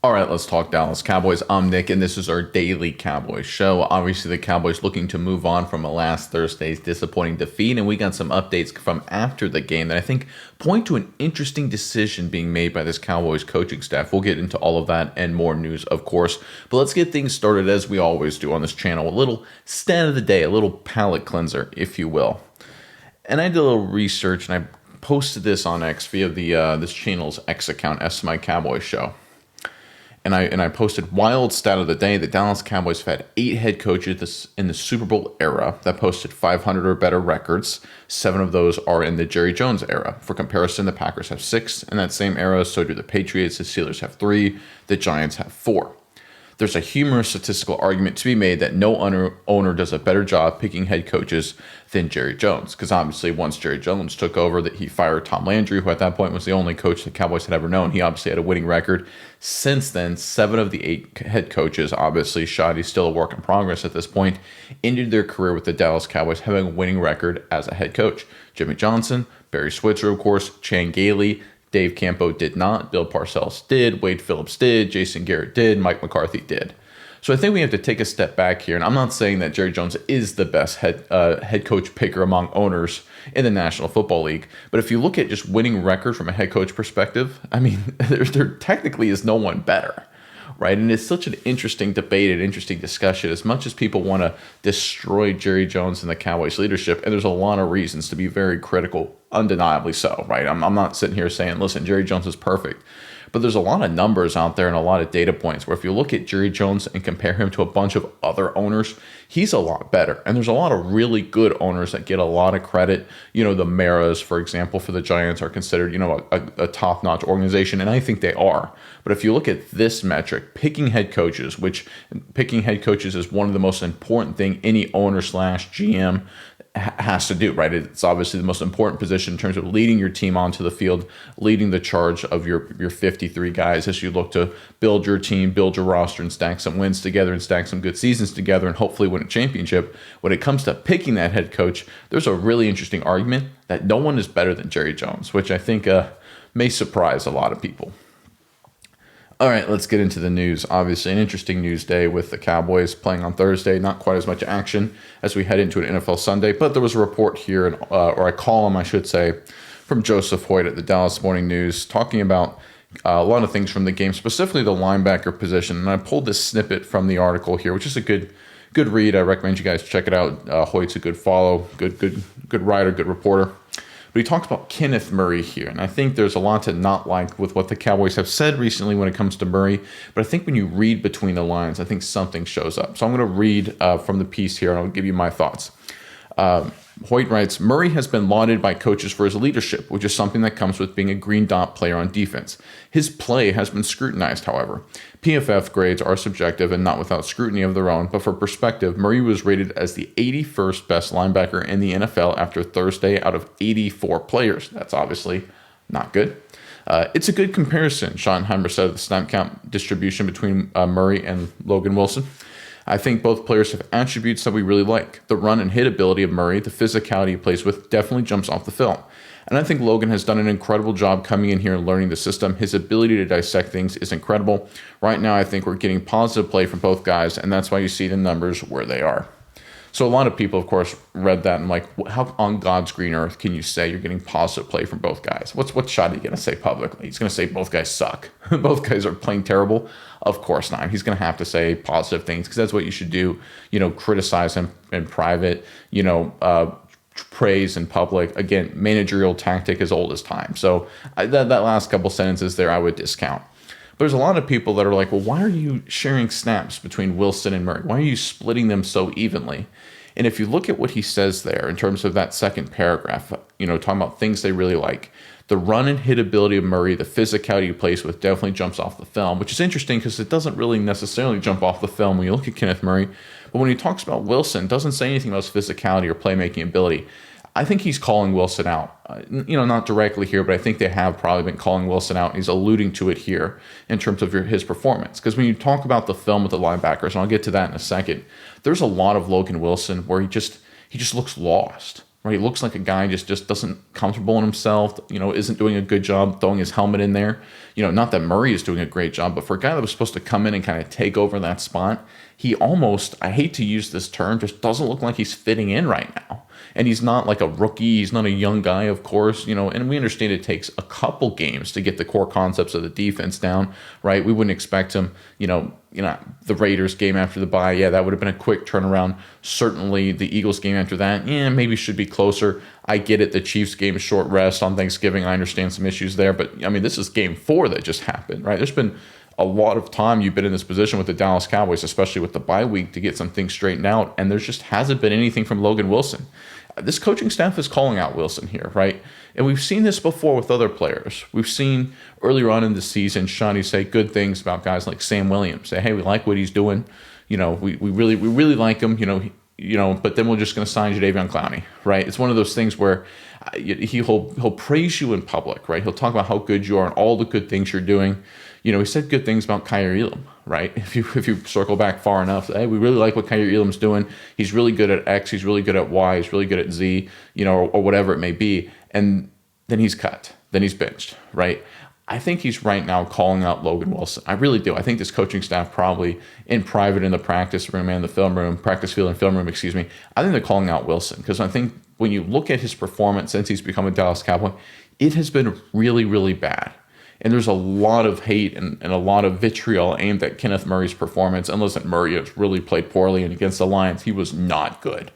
All right, let's talk Dallas Cowboys. I'm Nick, and this is our daily Cowboys show. Obviously, the Cowboys looking to move on from last Thursday's disappointing defeat, and we got some updates from after the game that I think point to an interesting decision being made by this Cowboys coaching staff. We'll get into all of that and more news, of course. But let's get things started as we always do on this channel. A little stat of the day, a little palate cleanser, if you will. And I did a little research, and I posted this on X via this channel's X account, My Cowboys Show. And I posted wild stat of the day. The Dallas Cowboys have had 8 head coaches in the Super Bowl era that posted 500 or better records. 7 of those are in the Jerry Jones era. For comparison, the Packers have 6 in that same era. So do the Patriots. The Steelers have 3. The Giants have 4. There's a humorous statistical argument to be made that no owner does a better job picking head coaches than Jerry Jones. Because obviously once Jerry Jones took over, that he fired Tom Landry, who at that point was the only coach the Cowboys had ever known. He obviously had a winning record. Since then, 7 of the 8 head coaches, obviously Shoddy's still a work in progress at this point, ended their career with the Dallas Cowboys having a winning record as a head coach. Jimmy Johnson, Barry Switzer, of course, Chan Gailey, Dave Campo did not, Bill Parcells did, Wade Phillips did, Jason Garrett did, Mike McCarthy did. So I think we have to take a step back here, and I'm not saying that Jerry Jones is the best head coach picker among owners in the National Football League, but if you look at just winning record from a head coach perspective, I mean, there technically is no one better. Right, and it's such an interesting debate, an interesting discussion. As much as people want to destroy Jerry Jones and the Cowboys leadership, and there's a lot of reasons to be very critical, undeniably so. Right, I'm not sitting here saying, listen, Jerry Jones is perfect. But there's a lot of numbers out there and a lot of data points where if you look at Jerry Jones and compare him to a bunch of other owners, he's a lot better. And there's a lot of really good owners that get a lot of credit. You know, the Maras, for example, for the Giants are considered, a top-notch organization, and I think they are. But if you look at this metric, picking head coaches is one of the most important thing any owner/GM has to do, right? It's obviously the most important position in terms of leading your team onto the field, leading the charge of your 53 guys as you look to build your team, build your roster, and stack some wins together and stack some good seasons together and hopefully win a championship. When it comes to picking that head coach, there's a really interesting argument that no one is better than Jerry Jones, which I think may surprise a lot of people. All right, let's get into the news. Obviously, an interesting news day with the Cowboys playing on Thursday. Not quite as much action as we head into an NFL Sunday, but there was a report here, or a column, I should say, from Joseph Hoyt at the Dallas Morning News talking about a lot of things from the game, specifically the linebacker position. And I pulled this snippet from the article here, which is a good read. I recommend you guys check it out. Hoyt's a good follow, good writer, good reporter. But he talks about Kenneth Murray here, and I think there's a lot to not like with what the Cowboys have said recently when it comes to Murray, but I think when you read between the lines, I think something shows up. So I'm going to read from the piece here, and I'll give you my thoughts. Hoyt writes, Murray has been lauded by coaches for his leadership, which is something that comes with being a green dot player on defense. His play has been scrutinized, however. PFF grades are subjective and not without scrutiny of their own, but for perspective, Murray was rated as the 81st best linebacker in the NFL after Thursday out of 84 players. That's obviously not good. It's a good comparison, Schottenheimer said of the snap count distribution between Murray and Logan Wilson. I think both players have attributes that we really like. The run and hit ability of Murray, the physicality he plays with, definitely jumps off the film. And I think Logan has done an incredible job coming in here and learning the system. His ability to dissect things is incredible. Right now, I think we're getting positive play from both guys, and that's why you see the numbers where they are. So a lot of people, of course, read that and like, how on God's green earth can you say you're getting positive play from both guys? What's Shoddy going to say publicly? He's going to say both guys suck. Both guys are playing terrible. Of course not. He's going to have to say positive things because that's what you should do. Criticize him in private, praise in public. Again, managerial tactic as old as time. So that last couple sentences there, I would discount. But there's a lot of people that are like, well, why are you sharing snaps between Wilson and Murray? Why are you splitting them so evenly? And if you look at what he says there in terms of that second paragraph, talking about things they really like, the run and hit ability of Murray, the physicality he plays with definitely jumps off the film, which is interesting because it doesn't really necessarily jump off the film when you look at Kenneth Murray. But when he talks about Wilson, it doesn't say anything about his physicality or playmaking ability. I think he's calling Wilson out, not directly here, but I think they have probably been calling Wilson out. He's alluding to it here in terms of his performance. Because when you talk about the film with the linebackers, and I'll get to that in a second, there's a lot of Logan Wilson where he just looks lost. right? He looks like a guy just doesn't comfortable in himself, isn't doing a good job throwing his helmet in there. Not that Murray is doing a great job, but for a guy that was supposed to come in and kind of take over that spot, he almost, I hate to use this term, just doesn't look like he's fitting in right now. And he's not like a rookie. He's not a young guy, of course, and we understand it takes a couple games to get the core concepts of the defense down, right? We wouldn't expect him, the Raiders game after the bye, yeah, that would have been a quick turnaround. Certainly the Eagles game after that, maybe should be closer. I get it. The Chiefs game, short rest on Thanksgiving. I understand some issues there, but this is game 4 that just happened, right? There's been a lot of time you've been in this position with the Dallas Cowboys, especially with the bye week, to get some things straightened out, and there just hasn't been anything from Logan Wilson. This coaching staff is calling out Wilson here, right? And we've seen this before with other players. We've seen earlier on in the season, Shawnee say good things about guys like Sam Williams. Say, hey, we like what he's doing. We really like him. But then we're just going to sign Jadeveon Clowney, right? It's one of those things where he'll praise you in public, right? He'll talk about how good you are and all the good things you're doing. He said good things about Kaiir Elam, right? If you circle back far enough, hey, we really like what Kaiir Elam's doing. He's really good at X. He's really good at Y. He's really good at Z, or whatever it may be. And then he's cut. Then he's benched, right? I think he's right now calling out Logan Wilson. I really do. I think this coaching staff probably in private in the practice room and the practice field and film room, I think they're calling out Wilson because I think when you look at his performance since he's become a Dallas Cowboy, it has been really, really bad. And there's a lot of hate and a lot of vitriol aimed at Kenneth Murray's performance. And listen, Murray has really played poorly, and against the Lions, he was not good.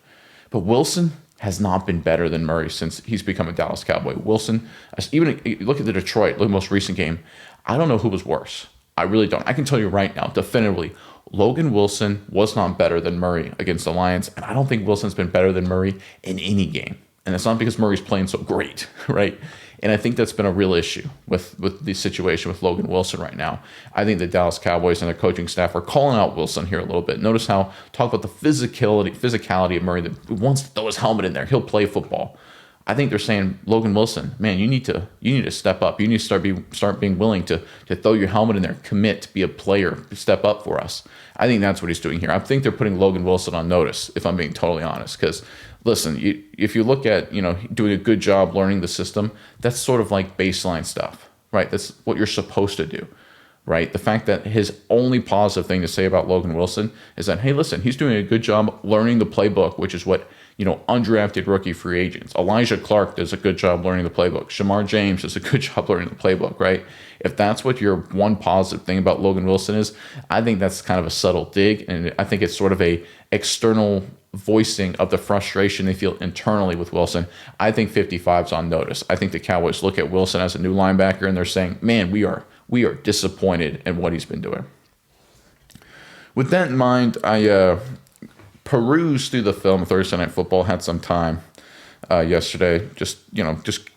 But Wilson has not been better than Murray since he's become a Dallas Cowboy. Wilson, even look at the Detroit, the most recent game. I don't know who was worse. I really don't. I can tell you right now, definitively, Logan Wilson was not better than Murray against the Lions. And I don't think Wilson's been better than Murray in any game. And it's not because Murray's playing so great, right? And I think that's been a real issue with the situation with Logan Wilson right now. I think the Dallas Cowboys and their coaching staff are calling out Wilson here a little bit. Notice how talk about the physicality of Murray that wants to throw his helmet in there. He'll play football. I think they're saying, Logan Wilson, man, you need to step up. You need to start being willing to throw your helmet in there, commit, to be a player, step up for us. I think that's what he's doing here. I think they're putting Logan Wilson on notice, if I'm being totally honest, because listen, if you look at, doing a good job learning the system, that's sort of like baseline stuff, right? That's what you're supposed to do, right? The fact that his only positive thing to say about Logan Wilson is that, hey, listen, he's doing a good job learning the playbook, which is what, undrafted rookie free agents. Elijah Clark does a good job learning the playbook. Shamar James does a good job learning the playbook, right? If that's what your one positive thing about Logan Wilson is, I think that's kind of a subtle dig, and I think it's sort of a external voicing of the frustration they feel internally with Wilson. I think 55's on notice. I think the Cowboys look at Wilson as a new linebacker and they're saying, man, we are disappointed in what he's been doing. With that in mind, I perused through the film Thursday Night Football, had some time yesterday, just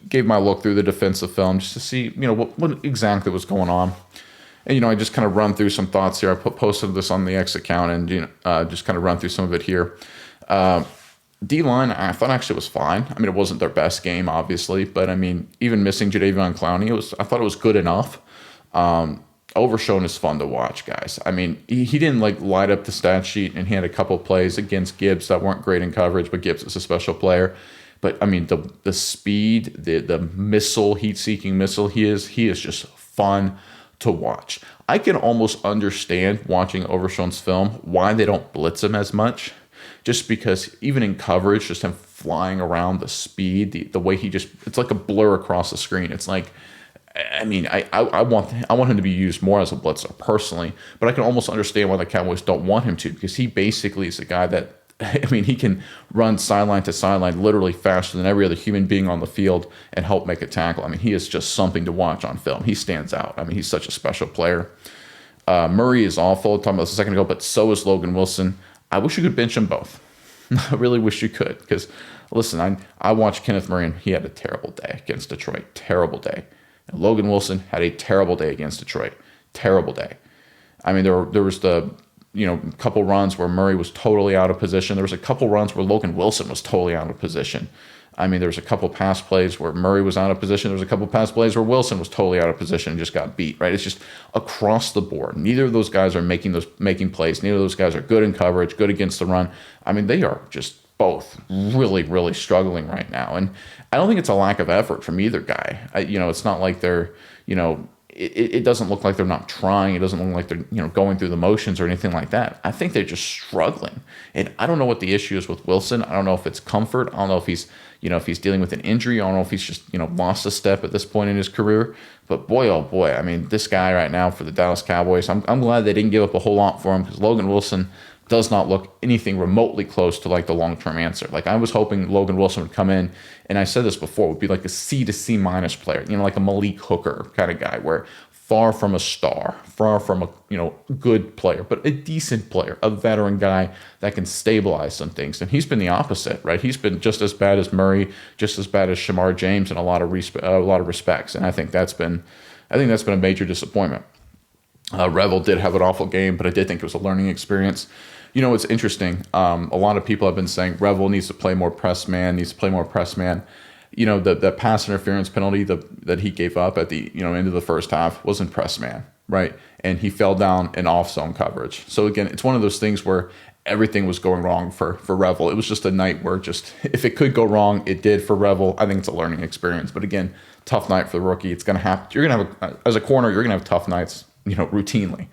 gave my look through the defensive film just to see, what exactly was going on. And, I just kind of run through some thoughts here. I posted this on the X account and, just kind of run through some of it here. D-line, I thought actually was fine. I mean, it wasn't their best game, obviously, but I mean, even missing Jadeveon Clowney, I thought it was good enough. Overshown is fun to watch, guys. I mean, he didn't light up the stat sheet, and he had a couple plays against Gibbs that weren't great in coverage, but Gibbs is a special player. But I mean, the speed, the missile, heat-seeking missile he is just fun to watch. I can almost understand watching Overshown's film why they don't blitz him as much, just because even in coverage, just him flying around, the speed, the way it's like a blur across the screen. It's like, I mean, I want him to be used more as a blitzer personally, but I can almost understand why the Cowboys don't want him to, because he basically is a guy that, I mean, he can run sideline to sideline literally faster than every other human being on the field and help make a tackle. I mean, he is just something to watch on film. He stands out. I mean, he's such a special player. Murray is awful. Talking about this a second ago, but so is Logan Wilson. I wish you could bench them both. I really wish you could, because listen, I watched Kenneth Murray and he had a terrible day against Detroit. Terrible day. And Logan Wilson had a terrible day against Detroit. Terrible day. I mean, there was the couple runs where Murray was totally out of position. There was a couple runs where Logan Wilson was totally out of position. I mean, there was a couple pass plays where Murray was out of position. There was a couple pass plays where Wilson was totally out of position and just got beat, right? It's just across the board. Neither of those guys are making plays. Neither of those guys are good in coverage, good against the run. I mean, they are just both really, really struggling right now. And I don't think it's a lack of effort from either guy. It's not like they're, it doesn't look like they're not trying. It doesn't look like they're, going through the motions or anything like that. I think they're just struggling. And I don't know what the issue is with Wilson. I don't know if it's comfort. I don't know if he's, if he's dealing with an injury. I don't know if he's just, lost a step at this point in his career. But boy, oh boy, I mean, this guy right now for the Dallas Cowboys, I'm glad they didn't give up a whole lot for him, because Logan Wilson does not look anything remotely close to like the long-term answer. Like, I was hoping Logan Wilson would come in, and I said this before, would be like a C to C minus player, like a Malik Hooker kind of guy, where far from a star, far from a good player, but a decent player, a veteran guy that can stabilize some things. And he's been the opposite, right? He's been just as bad as Murray, just as bad as Shamar James in a lot of respects. And I think that's been a major disappointment. Revel did have an awful game, but I did think it was a learning experience. It's interesting. A lot of people have been saying Revel needs to play more press man, the pass interference penalty that he gave up at the end of the first half was in press man, right? And he fell down in off zone coverage. So again, it's one of those things where everything was going wrong for Revel. It was just a night where if it could go wrong, it did for Revel. I think it's a learning experience. But again, tough night for the rookie. It's going to happen. You're going to have, as a corner, you're going to have tough nights, routinely.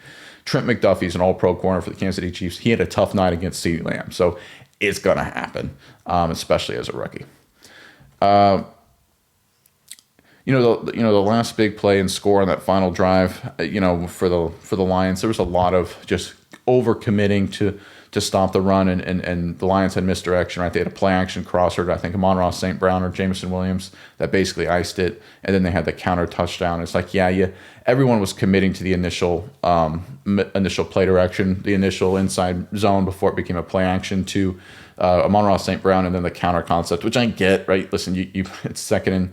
Trent McDuffie's an all-pro corner for the Kansas City Chiefs. He had a tough night against CeeDee Lamb. So it's going to happen, especially as a rookie. The last big play and score on that final drive, for the Lions, there was a lot of just overcommitting to stop the run, and the Lions had misdirection, right? They had a play action crosser, I think Amon-Ra St. Brown or Jameson Williams, that basically iced it, and then they had the counter touchdown. It's like, everyone was committing to the initial play direction, the initial inside zone before it became a play action to Amon-Ra St. Brown, and then the counter concept, which I get, right? Listen, it's second and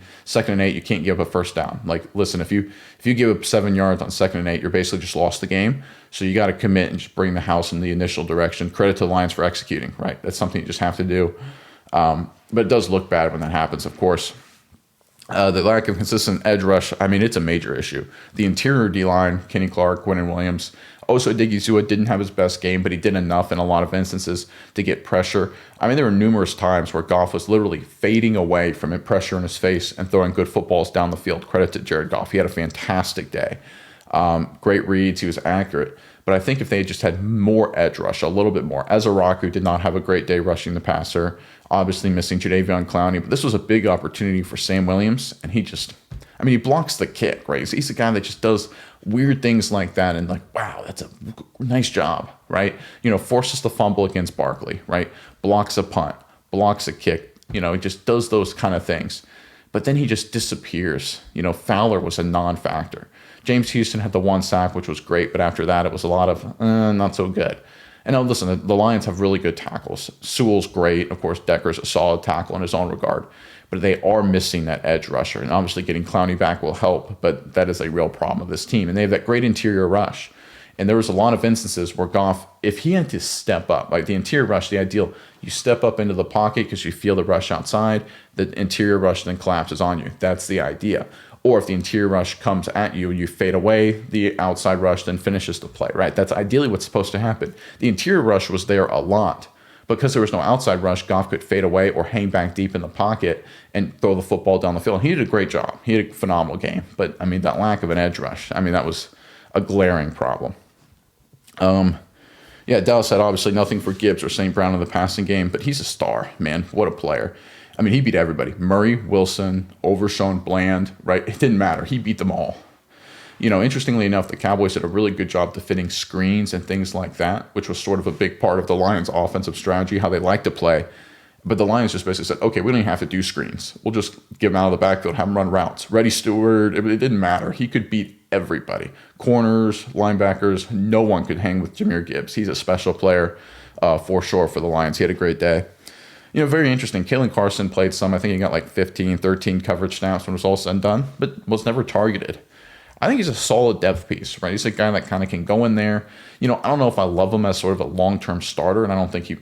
8, you can't give up a first down. Like, listen, if you give up 7 yards on 2nd and 8, you're basically just lost the game. So you got to commit and just bring the house in the initial direction. Credit to the Lions for executing, right? That's something you just have to do. But it does look bad when that happens, of course. The lack of consistent edge rush, I mean, it's a major issue. The interior D-line, Kenny Clark, Quinnen Williams, Osa Odigizua didn't have his best game, but he did enough in a lot of instances to get pressure. I mean, there were numerous times where Goff was literally fading away from pressure in his face and throwing good footballs down the field. Credit to Jared Goff. He had a fantastic day. Great reads. He was accurate. But I think if they just had more edge rush, a little bit more. Ezra did not have a great day rushing the passer. Obviously missing Jadeveon Clowney. But this was a big opportunity for Sam Williams. And he blocks the kick, right? He's a guy that just does weird things like that. And like, wow, that's a nice job, right? Forces the fumble against Barkley, right? Blocks a punt, blocks a kick. He just does those kind of things. But then he just disappears. Fowler was a non-factor. James Houston had the 1 sack, which was great, but after that, it was a lot of not so good. And now, listen, the Lions have really good tackles. Sewell's great. Of course, Decker's a solid tackle in his own regard. But they are missing that edge rusher. And obviously getting Clowney back will help, but that is a real problem of this team. And they have that great interior rush. And there was a lot of instances where Goff, if he had to step up, like the interior rush, the ideal, you step up into the pocket because you feel the rush outside, the interior rush then collapses on you. That's the idea. Or if the interior rush comes at you and you fade away, the outside rush then finishes the play, right? That's ideally what's supposed to happen. The interior rush was there a lot. Because there was no outside rush, Goff could fade away or hang back deep in the pocket and throw the football down the field. And he did a great job. He had a phenomenal game. But, that lack of an edge rush, that was a glaring problem. Dallas had obviously nothing for Gibbs or St. Brown in the passing game, but he's a star, man. What a player. He beat everybody. Murray, Wilson, Overshown, Bland, right? It didn't matter. He beat them all. Interestingly enough, the Cowboys did a really good job defending screens and things like that, which was sort of a big part of the Lions' offensive strategy, how they like to play. But the Lions just basically said, okay, we don't even have to do screens. We'll just give them out of the backfield, have them run routes. Reddy Stewart, it didn't matter. He could beat everybody. Corners, linebackers, no one could hang with Jahmyr Gibbs. He's a special player for sure for the Lions. He had a great day. Very interesting. Kalen Carson played some. I think he got like 15, 13 coverage snaps when it was all said and done, but was never targeted. I think he's a solid depth piece, right? He's a guy that kind of can go in there. I don't know if I love him as sort of a long-term starter, and I don't think he,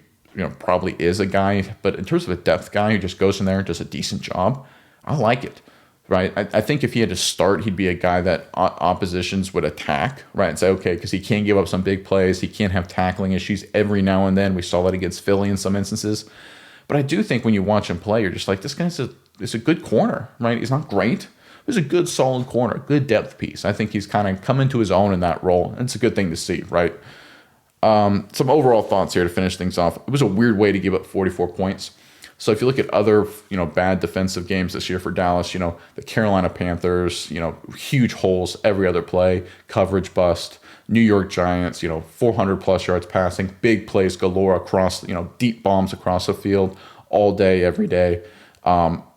probably is a guy. But in terms of a depth guy who just goes in there and does a decent job, I like it, right? I think if he had to start, he'd be a guy that oppositions would attack, right? And say, okay, because he can't give up some big plays. He can't have tackling issues every now and then. We saw that against Philly in some instances. But I do think when you watch him play, you're just like, this guy's is a good corner, right? He's not great. He's a good, solid corner, good depth piece. I think he's kind of come into his own in that role, and it's a good thing to see, right? Some overall thoughts here to finish things off. It was a weird way to give up 44 points. So if you look at other, bad defensive games this year for Dallas, the Carolina Panthers, huge holes every other play, coverage bust. New York Giants, 400 plus yards passing, big plays galore across, deep bombs across the field all day, every day.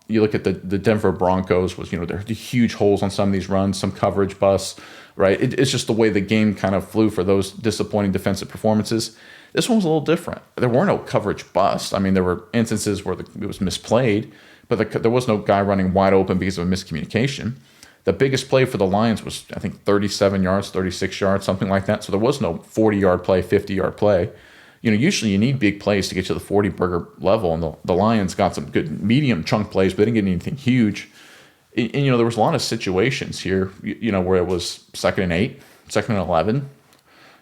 You look at the Denver Broncos was, there are huge holes on some of these runs, some coverage busts, right? It's just the way the game kind of flew for those disappointing defensive performances. This one was a little different. There were no coverage busts. I mean, there were instances where it was misplayed, but there was no guy running wide open because of a miscommunication. The biggest play for the Lions was, I think, 37 yards, 36 yards, something like that. So there was no 40-yard play, 50-yard play. Usually you need big plays to get to the 40-burger level, and the Lions got some good medium chunk plays, but they didn't get anything huge. And there was a lot of situations here, where it was 2nd and 8, 2nd and 11,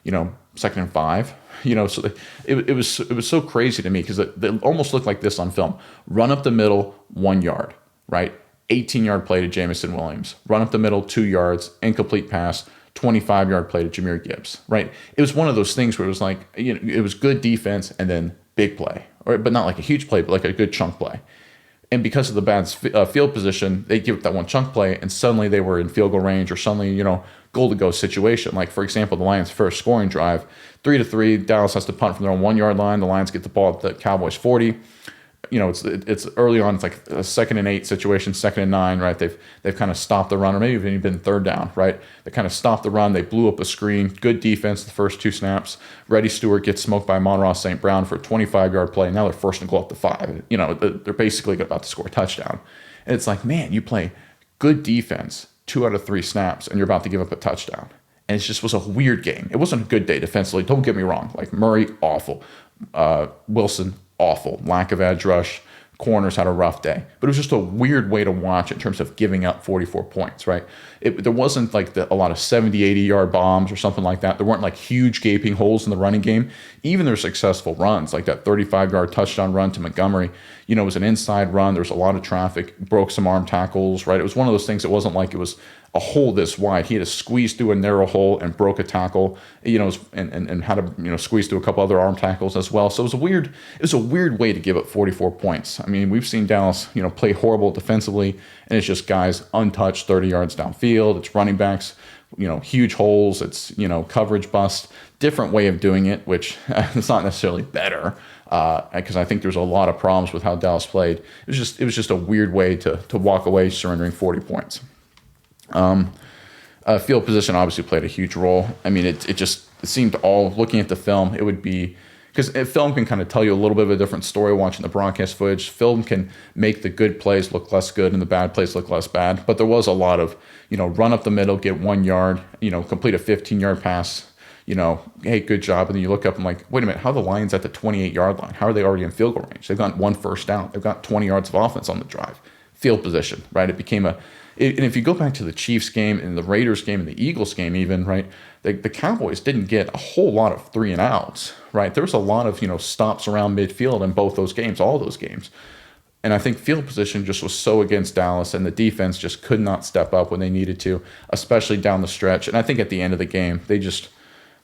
2nd and 5. So it was so crazy to me because it almost looked like this on film. Run up the middle, 1 yard, right? 18-yard play to Jamison Williams. Run up the middle, 2 yards, incomplete pass, 25-yard play to Jahmyr Gibbs, right? It was one of those things where it was like, it was good defense and then big play, but not like a huge play, but like a good chunk play. And because of the bad field position, they give up that one chunk play, and suddenly they were in field goal range, or suddenly, goal-to-go situation. Like, for example, the Lions' first scoring drive, 3-3, Dallas has to punt from their own 1-yard line. The Lions get the ball at the Cowboys' 40. It's early on. It's like a 2nd and 8 situation, 2nd and 9, right? They've kind of stopped the run, or maybe even been 3rd down, right? They kind of stopped the run. They blew up a screen. Good defense the first 2 snaps. Reddy Stewart gets smoked by Amon-Ra St. Brown for a 25-yard play. Now they're first and goal up to 5. They're basically about to score a touchdown. And it's like, man, you play good defense 2 out of 3 snaps, and you're about to give up a touchdown. And it just was a weird game. It wasn't a good day defensively. Don't get me wrong. Like, Murray, awful. Wilson, awful. Lack of edge rush. Corners had a rough day. But it was just a weird way to watch in terms of giving up 44 points, right? There wasn't like a lot of 70, 80-yard bombs or something like that. There weren't like huge gaping holes in the running game. Even their successful runs, like that 35-yard touchdown run to Montgomery, it was an inside run. There was a lot of traffic, broke some arm tackles, right? It was one of those things. It wasn't like it was a hole this wide. He had to squeeze through a narrow hole and broke a tackle, and had to, squeeze through a couple other arm tackles as well. So it was a weird way to give up 44 points. I mean, we've seen Dallas, play horrible defensively, and it's just guys untouched 30 yards downfield. It's running backs, huge holes. It's, coverage bust, different way of doing it, which it's not necessarily better, because I think there's a lot of problems with how Dallas played. It was just a weird way to walk away surrendering 40 points. Field position obviously played a huge role. I mean, it seemed all, looking at the film, it would be, because film can kind of tell you a little bit of a different story watching the broadcast footage. Film can make the good plays look less good and the bad plays look less bad. But there was a lot of, run up the middle, get 1 yard, complete a 15-yard pass, hey, good job. And then you look up and like, wait a minute, how are the Lions at the 28-yard line? How are they already in field goal range? They've got 1 first down. They've got 20 yards of offense on the drive. Field position, right? It became and if you go back to the Chiefs game and the Raiders game and the Eagles game even, right, the Cowboys didn't get a whole lot of 3 and outs, right? There was a lot of, stops around midfield in both those games, all those games. And I think field position just was so against Dallas, and the defense just could not step up when they needed to, especially down the stretch. And I think at the end of the game, they just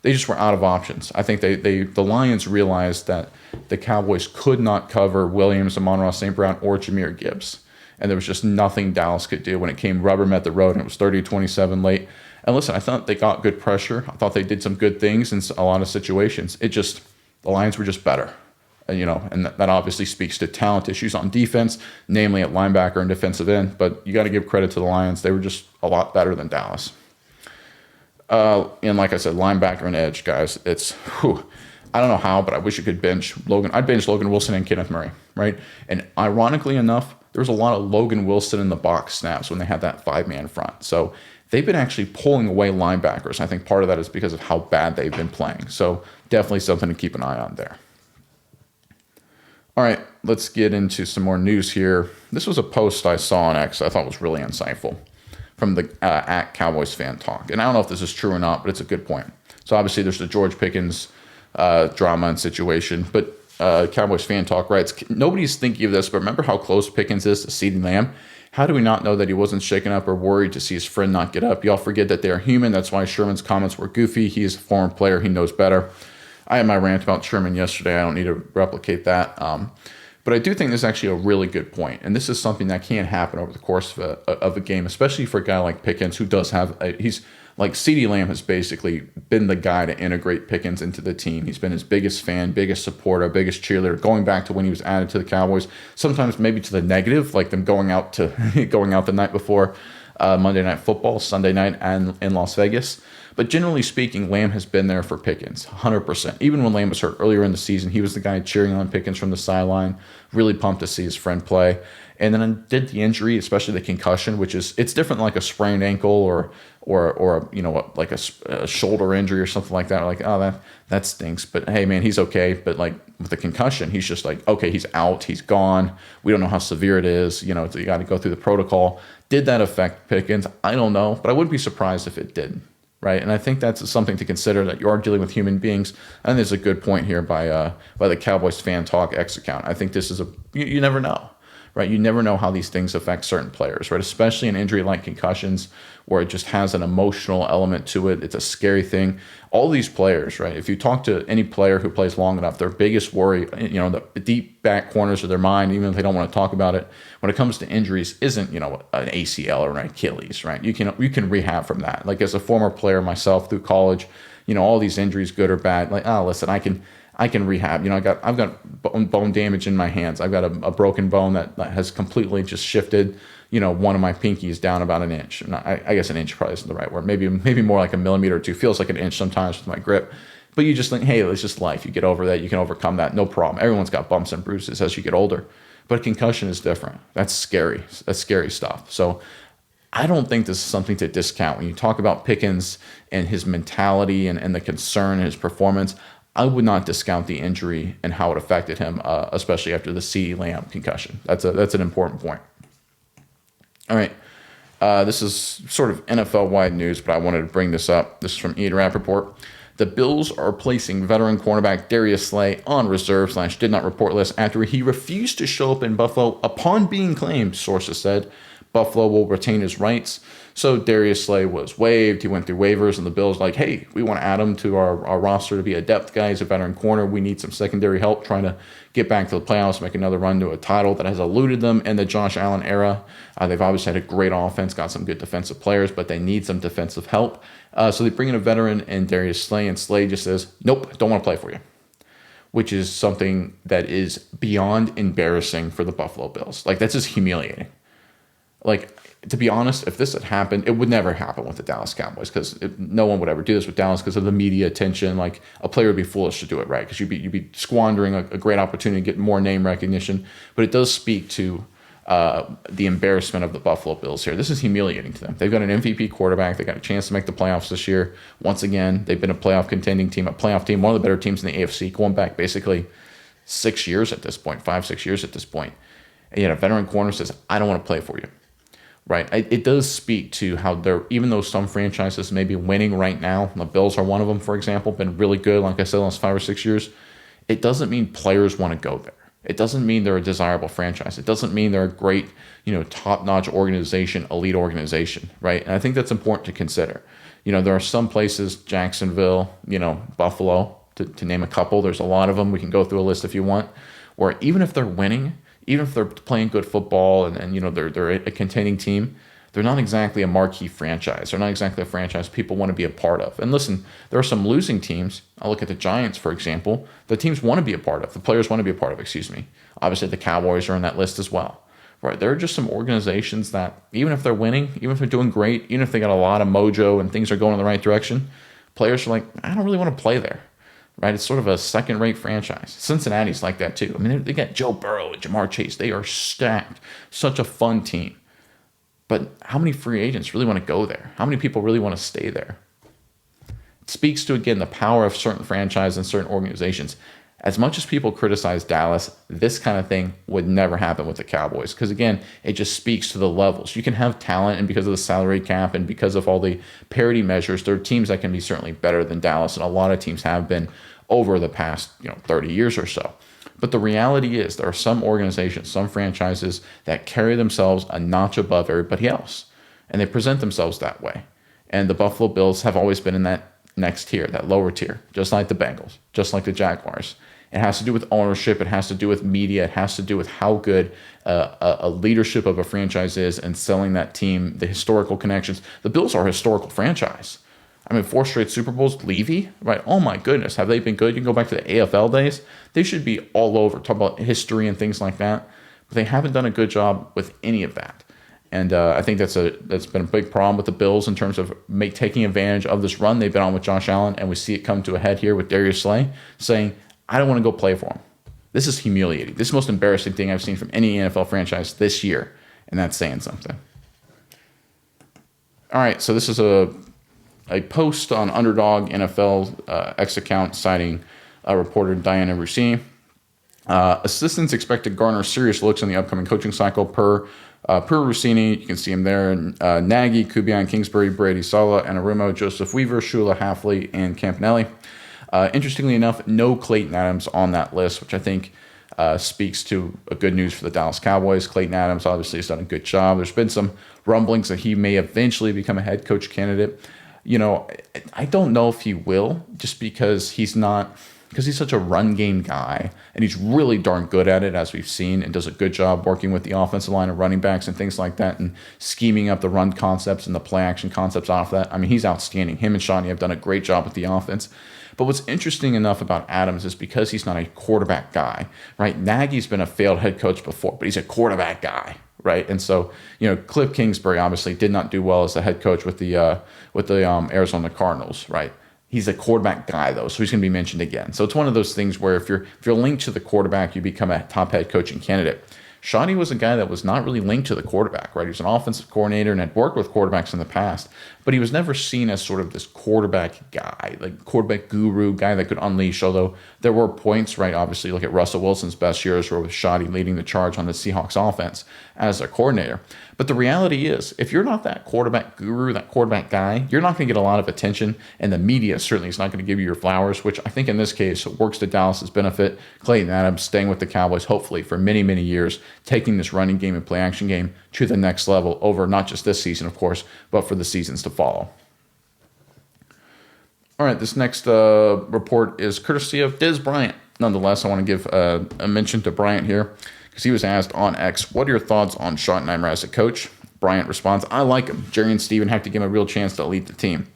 were out of options. I think the Lions realized that the Cowboys could not cover Williams, Amon-Ra St. Brown, or Jahmyr Gibbs. And there was just nothing Dallas could do when it came rubber met the road, and it was 30-27 late. And listen, I thought they got good pressure. I thought they did some good things in a lot of situations. The Lions were just better, and that obviously speaks to talent issues on defense, namely at linebacker and defensive end. But you got to give credit to the Lions. They were just a lot better than Dallas. And like I said, linebacker and edge, guys, I don't know how, but I wish you could bench Logan. I'd bench Logan Wilson and Kenneth Murray, right? And ironically enough, there was a lot of Logan Wilson in the box snaps when they had that 5-man front. So they've been actually pulling away linebackers. I think part of that is because of how bad they've been playing. So definitely something to keep an eye on there. All right, let's get into some more news here. This was a post I saw on X I thought was really insightful from the at Cowboys Fan Talk. And I don't know if this is true or not, but it's a good point. So obviously there's the George Pickens drama and situation. But Cowboys fan talk writes, nobody's thinking of this, but remember how close Pickens is to CeeDee Lamb? How do we not know that he wasn't shaken up or worried to see his friend not get up? Y'all forget that they are human. That's why Sherman's comments were goofy. He's a former player. He knows better. I had my rant about Sherman yesterday. I don't need to replicate that. But I do think this is actually a really good point. And this is something that can happen over the course of a game, especially for a guy like Pickens, who does have, he's like CeeDee Lamb has basically been the guy to integrate Pickens into the team. He's been his biggest fan, biggest supporter, biggest cheerleader, going back to when he was added to the Cowboys, sometimes maybe to the negative, like them going out the night before Monday Night Football, Sunday night, and in Las Vegas. But generally speaking, Lamb has been there for Pickens, 100%. Even when Lamb was hurt earlier in the season, he was the guy cheering on Pickens from the sideline, really pumped to see his friend play. And then did the injury, especially the concussion, which is, it's different than like a sprained ankle or like a shoulder injury or something like that. Like, oh, that stinks. But hey, man, he's okay. But like with the concussion, he's just like, okay, he's out, he's gone. We don't know how severe it is. You got to go through the protocol. Did that affect Pickens? I don't know, but I wouldn't be surprised if it did. Right, and I think that's something to consider, that you are dealing with human beings. And there's a good point here by the Cowboys Fan Talk X account. I think this is you never know, right? You never know how these things affect certain players, right? Especially an injury like concussions, where it just has an emotional element to it. It's a scary thing. All these players, right? If you talk to any player who plays long enough, their biggest worry, the deep back corners of their mind, even if they don't want to talk about it, when it comes to injuries, isn't, an ACL or an Achilles, right? You can rehab from that. Like as a former player myself through college, all these injuries, good or bad, like, listen, I can rehab. I've got bone damage in my hands. I've got a broken bone that has completely just shifted, one of my pinkies down about an inch. I guess an inch probably isn't the right word. Maybe more like a millimeter or two. Feels like an inch sometimes with my grip. But you just think, hey, it's just life. You get over that. You can overcome that. No problem. Everyone's got bumps and bruises as you get older. But concussion is different. That's scary. That's scary stuff. So I don't think this is something to discount. When you talk about Pickens and his mentality and the concern and his performance, I would not discount the injury and how it affected him, especially after the CeeDee Lamb concussion. That's an important point. All right. This is sort of NFL-wide news, but I wanted to bring this up. This is from Ian Rappaport. The Bills are placing veteran cornerback Darius Slay on reserve / did not report list after he refused to show up in Buffalo upon being claimed, sources said. Buffalo will retain his rights. So Darius Slay was waived. He went through waivers, and the Bills like, hey, we want to add him to our roster to be a depth guy. He's a veteran corner. We need some secondary help trying to get back to the playoffs, make another run to a title that has eluded them in the Josh Allen era. They've obviously had a great offense, got some good defensive players, but they need some defensive help. So they bring in a veteran and Darius Slay, and Slay just says, nope, don't want to play for you, which is something that is beyond embarrassing for the Buffalo Bills. Like, that's just humiliating. Like, to be honest, if this had happened, it would never happen with the Dallas Cowboys, because no one would ever do this with Dallas because of the media attention. Like, a player would be foolish to do it, right? Because you'd be squandering a great opportunity to get more name recognition. But it does speak to the embarrassment of the Buffalo Bills here. This is humiliating to them. They've got an MVP quarterback. They got a chance to make the playoffs this year. Once again, they've been a playoff contending team, a playoff team, one of the better teams in the AFC, going back basically 6 years at this point, 5-6 years at this point. And yet a veteran corner says, I don't want to play for you. Right. It does speak to how they're, even though some franchises may be winning right now, the Bills are one of them, for example, been really good, like I said, the last 5 or 6 years. It doesn't mean players want to go there. It doesn't mean they're a desirable franchise. It doesn't mean they're a great, top-notch organization, elite organization, right? And I think that's important to consider. There are some places, Jacksonville, Buffalo, to name a couple. There's a lot of them. We can go through a list if you want, where even if they're winning, even if they're playing good football and they're a contending team, they're not exactly a marquee franchise. They're not exactly a franchise people want to be a part of. And listen, there are some losing teams. I'll look at the Giants, for example. The teams want to be a part of. The players want to be a part of, Obviously, the Cowboys are on that list as well. Right? There are just some organizations that, even if they're winning, even if they're doing great, even if they got a lot of mojo and things are going in the right direction, players are like, I don't really want to play there. Right, it's sort of a second-rate franchise. Cincinnati's like that too. I mean, they got Joe Burrow and Jamar Chase. They are stacked. Such a fun team. But how many free agents really want to go there? How many people really want to stay there? It speaks to, again, the power of certain franchises and certain organizations. As much as people criticize Dallas, this kind of thing would never happen with the Cowboys. Because, again, it just speaks to the levels. You can have talent, and because of the salary cap and because of all the parity measures, there are teams that can be certainly better than Dallas, and a lot of teams have been over the past 30 years or so. But the reality is there are some organizations, some franchises that carry themselves a notch above everybody else, and they present themselves that way. And the Buffalo Bills have always been in that next tier, that lower tier, just like the Bengals, just like the Jaguars. It has to do with ownership. It has to do with media. It has to do with how good a leadership of a franchise is and selling that team, the historical connections. The Bills are a historical franchise. I mean, 4 straight Super Bowls, Levy, right? Oh my goodness, have they been good? You can go back to the AFL days. They should be all over, talk about history and things like that. But they haven't done a good job with any of that. And I think that's been a big problem with the Bills in terms of taking advantage of this run they've been on with Josh Allen. And we see it come to a head here with Darius Slay saying, I don't want to go play for him. This is humiliating. This is the most embarrassing thing I've seen from any NFL franchise this year. And that's saying something. All right, so this is a post on Underdog NFL X account citing reporter Diana Rossini. Assistants expect to garner serious looks in the upcoming coaching cycle per Rossini. You can see him there. Nagy, Kubiak, Kingsbury, Brady, Sala, Anarumo, Joseph Weaver, Shula, Hafley, and Campanelli. Interestingly enough, no Clayton Adams on that list, which I think speaks to a good news for the Dallas Cowboys. Clayton Adams obviously has done a good job. There's been some rumblings that he may eventually become a head coach candidate. You know, I don't know if he will, just because he's such a run game guy, and he's really darn good at it, as we've seen, and does a good job working with the offensive line of running backs and things like that, and scheming up the run concepts and the play action concepts off that. I mean, he's outstanding. Him and Shawnee have done a great job with the offense. But what's interesting enough about Adams is because he's not a quarterback guy, right? Nagy's been a failed head coach before, but he's a quarterback guy, right? And so, you know, Cliff Kingsbury obviously did not do well as the head coach with the Arizona Cardinals, right? He's a quarterback guy though, so he's going to be mentioned again. So it's one of those things where if you're linked to the quarterback, you become a top head coaching candidate. Shawnee was a guy that was not really linked to the quarterback, right? He was an offensive coordinator and had worked with quarterbacks in the past, but he was never seen as sort of this quarterback guy, like quarterback guru guy that could unleash, although there were points, right? Obviously, look at Russell Wilson's best years were with Shawnee leading the charge on the Seahawks offense as a coordinator. But the reality is, if you're not that quarterback guru, that quarterback guy, you're not going to get a lot of attention, and the media certainly is not going to give you your flowers, which I think in this case works to Dallas's benefit. Clayton Adams staying with the Cowboys, hopefully for many, many years, taking this running game and play action game to the next level over not just this season, of course, but for the seasons to follow. All right, this next report is courtesy of Dez Bryant. Nonetheless, I want to give a mention to Bryant here, because he was asked on X, what are your thoughts on Schottenheimer as a coach? Bryant responds, I like him. Jerry and Steven have to give him a real chance to lead the team.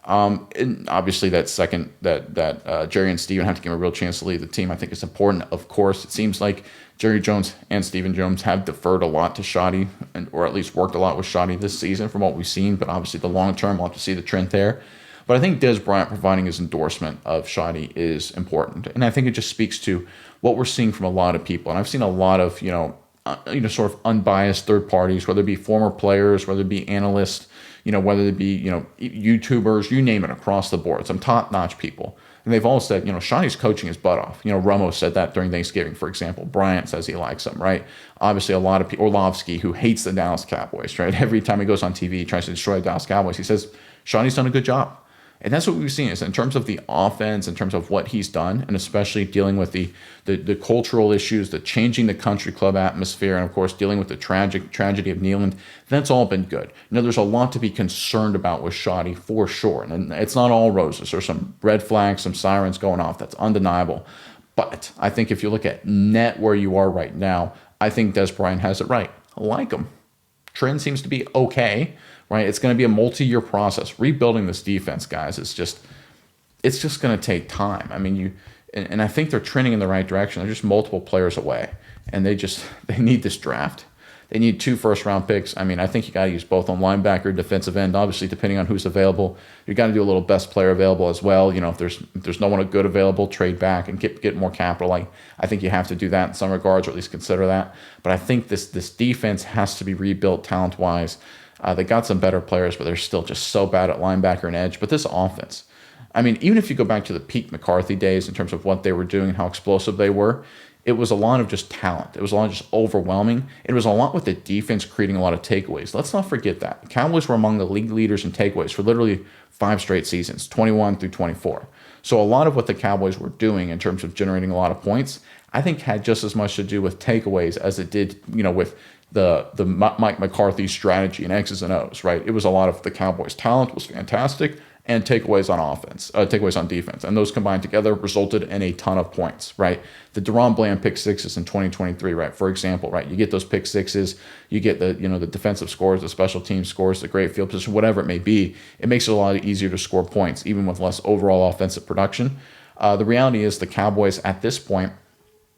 And obviously that Jerry and Steven have to give him a real chance to lead the team, I think is important. Of course, it seems like Jerry Jones and Steven Jones have deferred a lot to Shoddy, or at least worked a lot with Shoddy this season from what we've seen, but obviously the long term, we'll have to see the trend there. But I think Dez Bryant providing his endorsement of Shoddy is important. And I think it just speaks to what we're seeing from a lot of people. And I've seen a lot of, sort of unbiased third parties, whether it be former players, whether it be analysts, whether it be, YouTubers, you name it, across the board. Some top-notch people. And they've all said, Shawnee's coaching his butt off. Romo said that during Thanksgiving, for example. Bryant says he likes him, right? Obviously, a lot of people, Orlovsky, who hates the Dallas Cowboys, right? Every time he goes on TV, he tries to destroy the Dallas Cowboys. He says, Shawnee's done a good job. And that's what we've seen is in terms of the offense, in terms of what he's done, and especially dealing with the cultural issues, the changing the country club atmosphere, and of course dealing with the tragedy of Neyland, that's all been good. There's a lot to be concerned about with Shoddy for sure. And it's not all roses. There's some red flags, some sirens going off. That's undeniable. But I think if you look at net where you are right now, I think Dez Bryant has it right. I like him. Trend seems to be okay. Right, it's going to be a multi-year process. Rebuilding this defense, guys, it's just going to take time. I mean, and I think they're trending in the right direction. They're just multiple players away, and they need this draft. They need 2 first-round picks. I mean, I think you got to use both on linebacker, defensive end. Obviously, depending on who's available, you got to do a little best player available as well. If there's no one good available, trade back and get more capital. I think you have to do that in some regards, or at least consider that. But I think this defense has to be rebuilt talent-wise. They got some better players, but they're still just so bad at linebacker and edge. But this offense, I mean, even if you go back to the peak McCarthy days in terms of what they were doing and how explosive they were, it was a lot of just talent. It was a lot of just overwhelming. It was a lot with the defense creating a lot of takeaways. Let's not forget that. The Cowboys were among the league leaders in takeaways for literally 5 straight seasons, 21 through 24. So a lot of what the Cowboys were doing in terms of generating a lot of points, I think had just as much to do with takeaways as it did, with the Mike McCarthy strategy and X's and O's, right? It was a lot of the Cowboys' talent was fantastic and takeaways on takeaways on defense. And those combined together resulted in a ton of points, right? The Deron Bland pick sixes in 2023, right? For example, right? You get those pick sixes, you get the defensive scores, the special team scores, the great field position, whatever it may be. It makes it a lot easier to score points, even with less overall offensive production. The reality is the Cowboys at this point,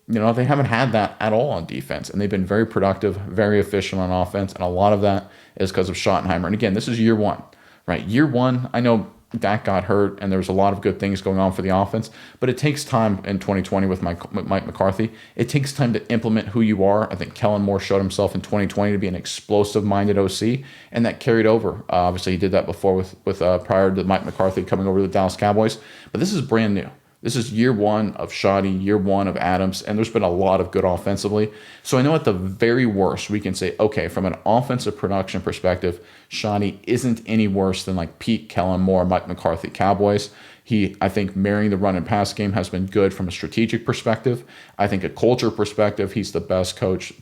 they haven't had that at all on defense, and they've been very productive, very efficient on offense, and a lot of that is because of Schottenheimer. And again, this is year one, right? Year one, I know Dak got hurt, and there's a lot of good things going on for the offense, but it takes time in 2020 with Mike McCarthy. It takes time to implement who you are. I think Kellen Moore showed himself in 2020 to be an explosive-minded OC, and that carried over. Obviously, he did that before with prior to Mike McCarthy coming over to the Dallas Cowboys, but this is brand new. This is year one of Shoddy, year one of Adams, and there's been a lot of good offensively. So I know at the very worst, we can say, okay, from an offensive production perspective, Shoddy isn't any worse than like Pete, Kellen Moore, Mike McCarthy Cowboys. I think marrying the run and pass game has been good from a strategic perspective. I think a culture perspective, he's the best coach,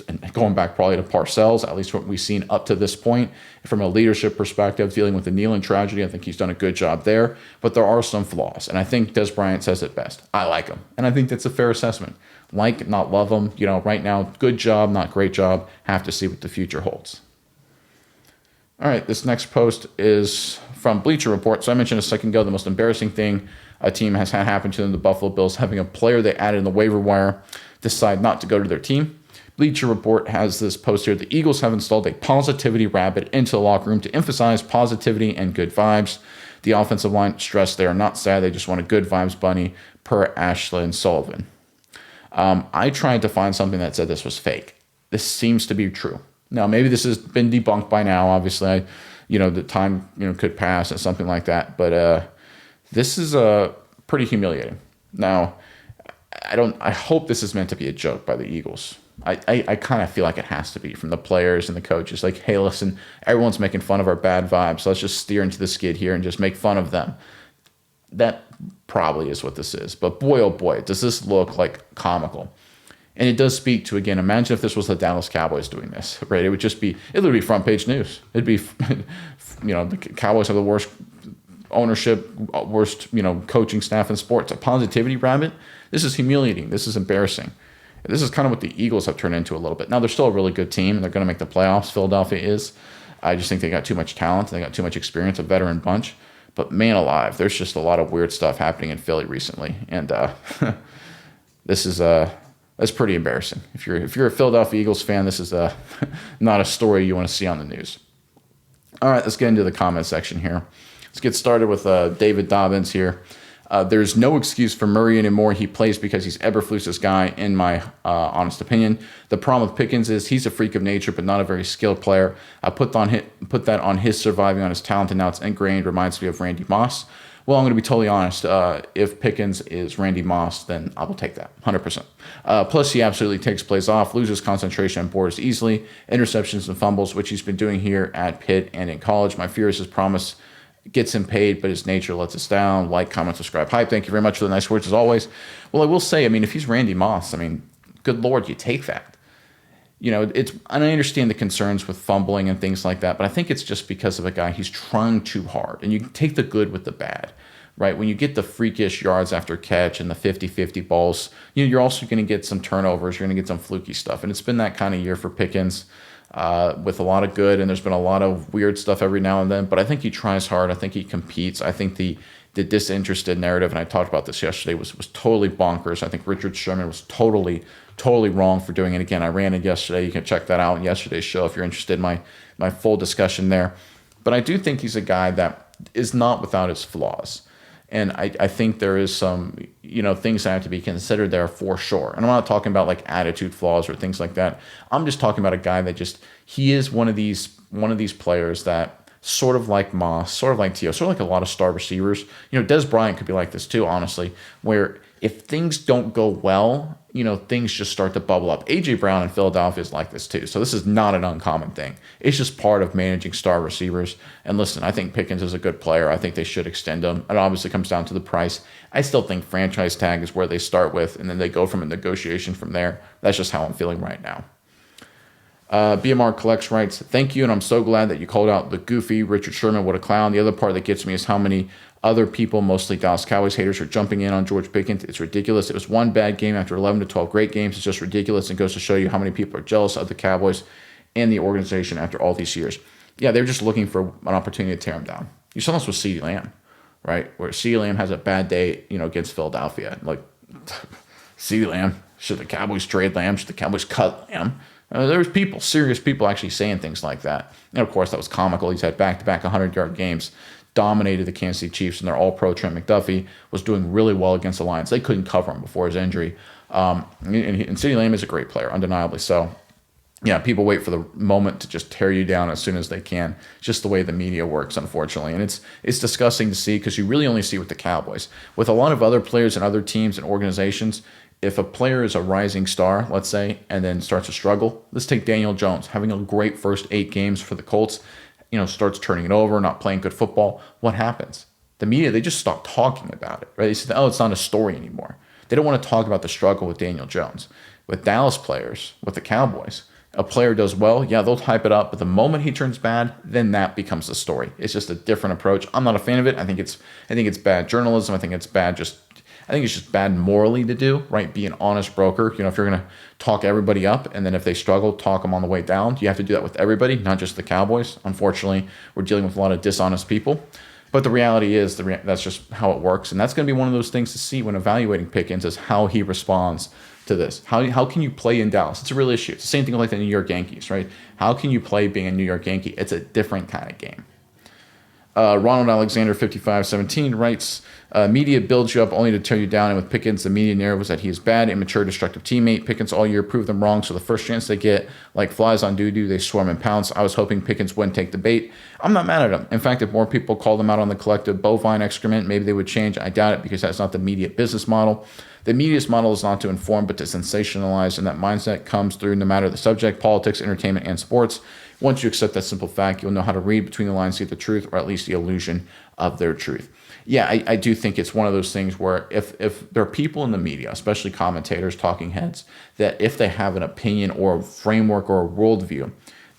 and going back probably to Parcells, at least what we've seen up to this point. From a leadership perspective, dealing with the Nealon tragedy, I think he's done a good job there. But there are some flaws, and I think Des Bryant says it best. I like him, and I think that's a fair assessment. Like, not love him. Right now, good job, not great job. Have to see what the future holds. All right, this next post is from Bleacher Report. So I mentioned a second ago the most embarrassing thing a team has had happen to them, the Buffalo Bills, having a player they added in the waiver wire decide not to go to their team. Bleacher Report has this post here. The Eagles have installed a positivity rabbit into the locker room to emphasize positivity and good vibes. The offensive line stressed they are not sad. They just want a good vibes bunny, per Ashlyn Sullivan. I tried to find something that said this was fake. This seems to be true. Now, maybe this has been debunked by now. Obviously, the time could pass and something like that. But this is pretty humiliating. Now, I hope this is meant to be a joke by the Eagles. I kind of feel like it has to be from the players and the coaches. Like, hey, listen, everyone's making fun of our bad vibes. So let's just steer into the skid here and just make fun of them. That probably is what this is. But boy, oh boy, does this look like comical. And it does speak to, again, imagine if this was the Dallas Cowboys doing this, right? It would be front page news. It'd be, the Cowboys have the worst ownership, worst, coaching staff in sports. A positivity rabbit. This is humiliating. This is embarrassing. This is kind of what the Eagles have turned into a little bit. Now, they're still a really good team, and they're going to make the playoffs. Philadelphia is. I just think they got too much talent. They got too much experience, a veteran bunch. But man alive, there's just a lot of weird stuff happening in Philly recently. And this is that's pretty embarrassing. If you're a Philadelphia Eagles fan, this is not a story you want to see on the news. All right, let's get into the comment section here. Let's get started with David Dobbins here. There's no excuse for Murray anymore. He plays because he's Eberflus's guy, in my honest opinion. The problem with Pickens is he's a freak of nature, but not a very skilled player. I put that on his surviving on his talent, and now it's ingrained. Reminds me of Randy Moss. Well, I'm going to be totally honest. If Pickens is Randy Moss, then I will take that 100%. Plus, he absolutely takes plays off, loses concentration on boards easily, interceptions and fumbles, which he's been doing here at Pitt and in college. My fear is his promise gets him paid, but his nature lets us down. Like, comment, subscribe, hype. Thank you very much for the nice words as always. Well, I will say, if he's Randy Moss, good Lord, you take that. And I understand the concerns with fumbling and things like that, but I think it's just because of a guy who's trying too hard. And you take the good with the bad, right? When you get the freakish yards after catch and the 50-50 balls, you're also going to get some turnovers. You're going to get some fluky stuff. And it's been that kind of year for Pickens. With a lot of good, and there's been a lot of weird stuff every now and then, but I think he tries hard. I think he competes. I think the disinterested narrative, and I talked about this yesterday, was totally bonkers. I think Richard Sherman was totally wrong for doing it. Again, I ran it yesterday. You can check that out in yesterday's show if you're interested in my full discussion there. But I do think he's a guy that is not without his flaws. And I think there is some, things that have to be considered there for sure. And I'm not talking about like attitude flaws or things like that. I'm just talking about a guy that he is one of these players that sort of like Moss, sort of like Tio, sort of like a lot of star receivers. Des Bryant could be like this too, honestly, where if things don't go well, things just start to bubble up. A.J. Brown in Philadelphia is like this too. So this is not an uncommon thing. It's just part of managing star receivers. And listen, I think Pickens is a good player. I think they should extend him. It obviously comes down to the price. I still think franchise tag is where they start with, and then they go from a negotiation from there. That's just how I'm feeling right now. BMR Collects writes, thank you, and I'm so glad that you called out the goofy Richard Sherman. What a clown. The other part that gets me is how many other people, mostly Dallas Cowboys haters, are jumping in on George Pickens. It's ridiculous. It was one bad game after 11 to 12 great games. It's just ridiculous and goes to show you how many people are jealous of the Cowboys and the organization after all these years. Yeah, they're just looking for an opportunity to tear him down. You saw this with CeeDee Lamb, right? Where CeeDee Lamb has a bad day, against Philadelphia. Like, CeeDee Lamb, should the Cowboys trade Lamb? Should the Cowboys cut Lamb? There was people, serious people actually saying things like that. And of course, that was comical. He's had back-to-back 100-yard games, dominated the Kansas City Chiefs, and their all-pro Trent McDuffie was doing really well against the Lions. They couldn't cover him before his injury. And CeeDee Lamb is a great player, undeniably so. Yeah, people wait for the moment to just tear you down as soon as they can. Just the way the media works, unfortunately. And it's disgusting to see because you really only see with the Cowboys. With a lot of other players and other teams and organizations, if a player is a rising star, let's say, and then starts to struggle, let's take Daniel Jones, having a great first 8 games for the Colts, starts turning it over, not playing good football. What happens? The media, they just stop talking about it, right? They say, oh, it's not a story anymore. They don't want to talk about the struggle with Daniel Jones. With Dallas players, with the Cowboys, a player does well, yeah, they'll hype it up, but the moment he turns bad, then that becomes the story. It's just a different approach. I'm not a fan of it. I think it's bad journalism. I think it's just bad morally to do, right? Be an honest broker. If you're going to talk everybody up, and then if they struggle, talk them on the way down. You have to do that with everybody, not just the Cowboys. Unfortunately, we're dealing with a lot of dishonest people. But the reality is that's just how it works. And that's going to be one of those things to see when evaluating Pickens is how he responds to this. How can you play in Dallas? It's a real issue. It's the same thing like the New York Yankees, right? How can you play being a New York Yankee? It's a different kind of game. Ronald Alexander 5517 writes, media builds you up only to tear you down, and with Pickens, the media narrative was that he is bad, immature, destructive teammate. Pickens all year proved them wrong, so the first chance they get, like flies on doo-doo, they swarm and pounce. I was hoping Pickens wouldn't take the bait. I'm not mad at him. In fact, if more people called him out on the collective bovine excrement, maybe they would change. I doubt it, because that's not the media business model. The media's model is not to inform, but to sensationalize, and that mindset comes through no matter the subject, politics, entertainment, and sports. Once you accept that simple fact, you'll know how to read between the lines, see the truth, or at least the illusion of their truth. Yeah, I do think it's one of those things where if there are people in the media, especially commentators, talking heads, that if they have an opinion or a framework or a worldview,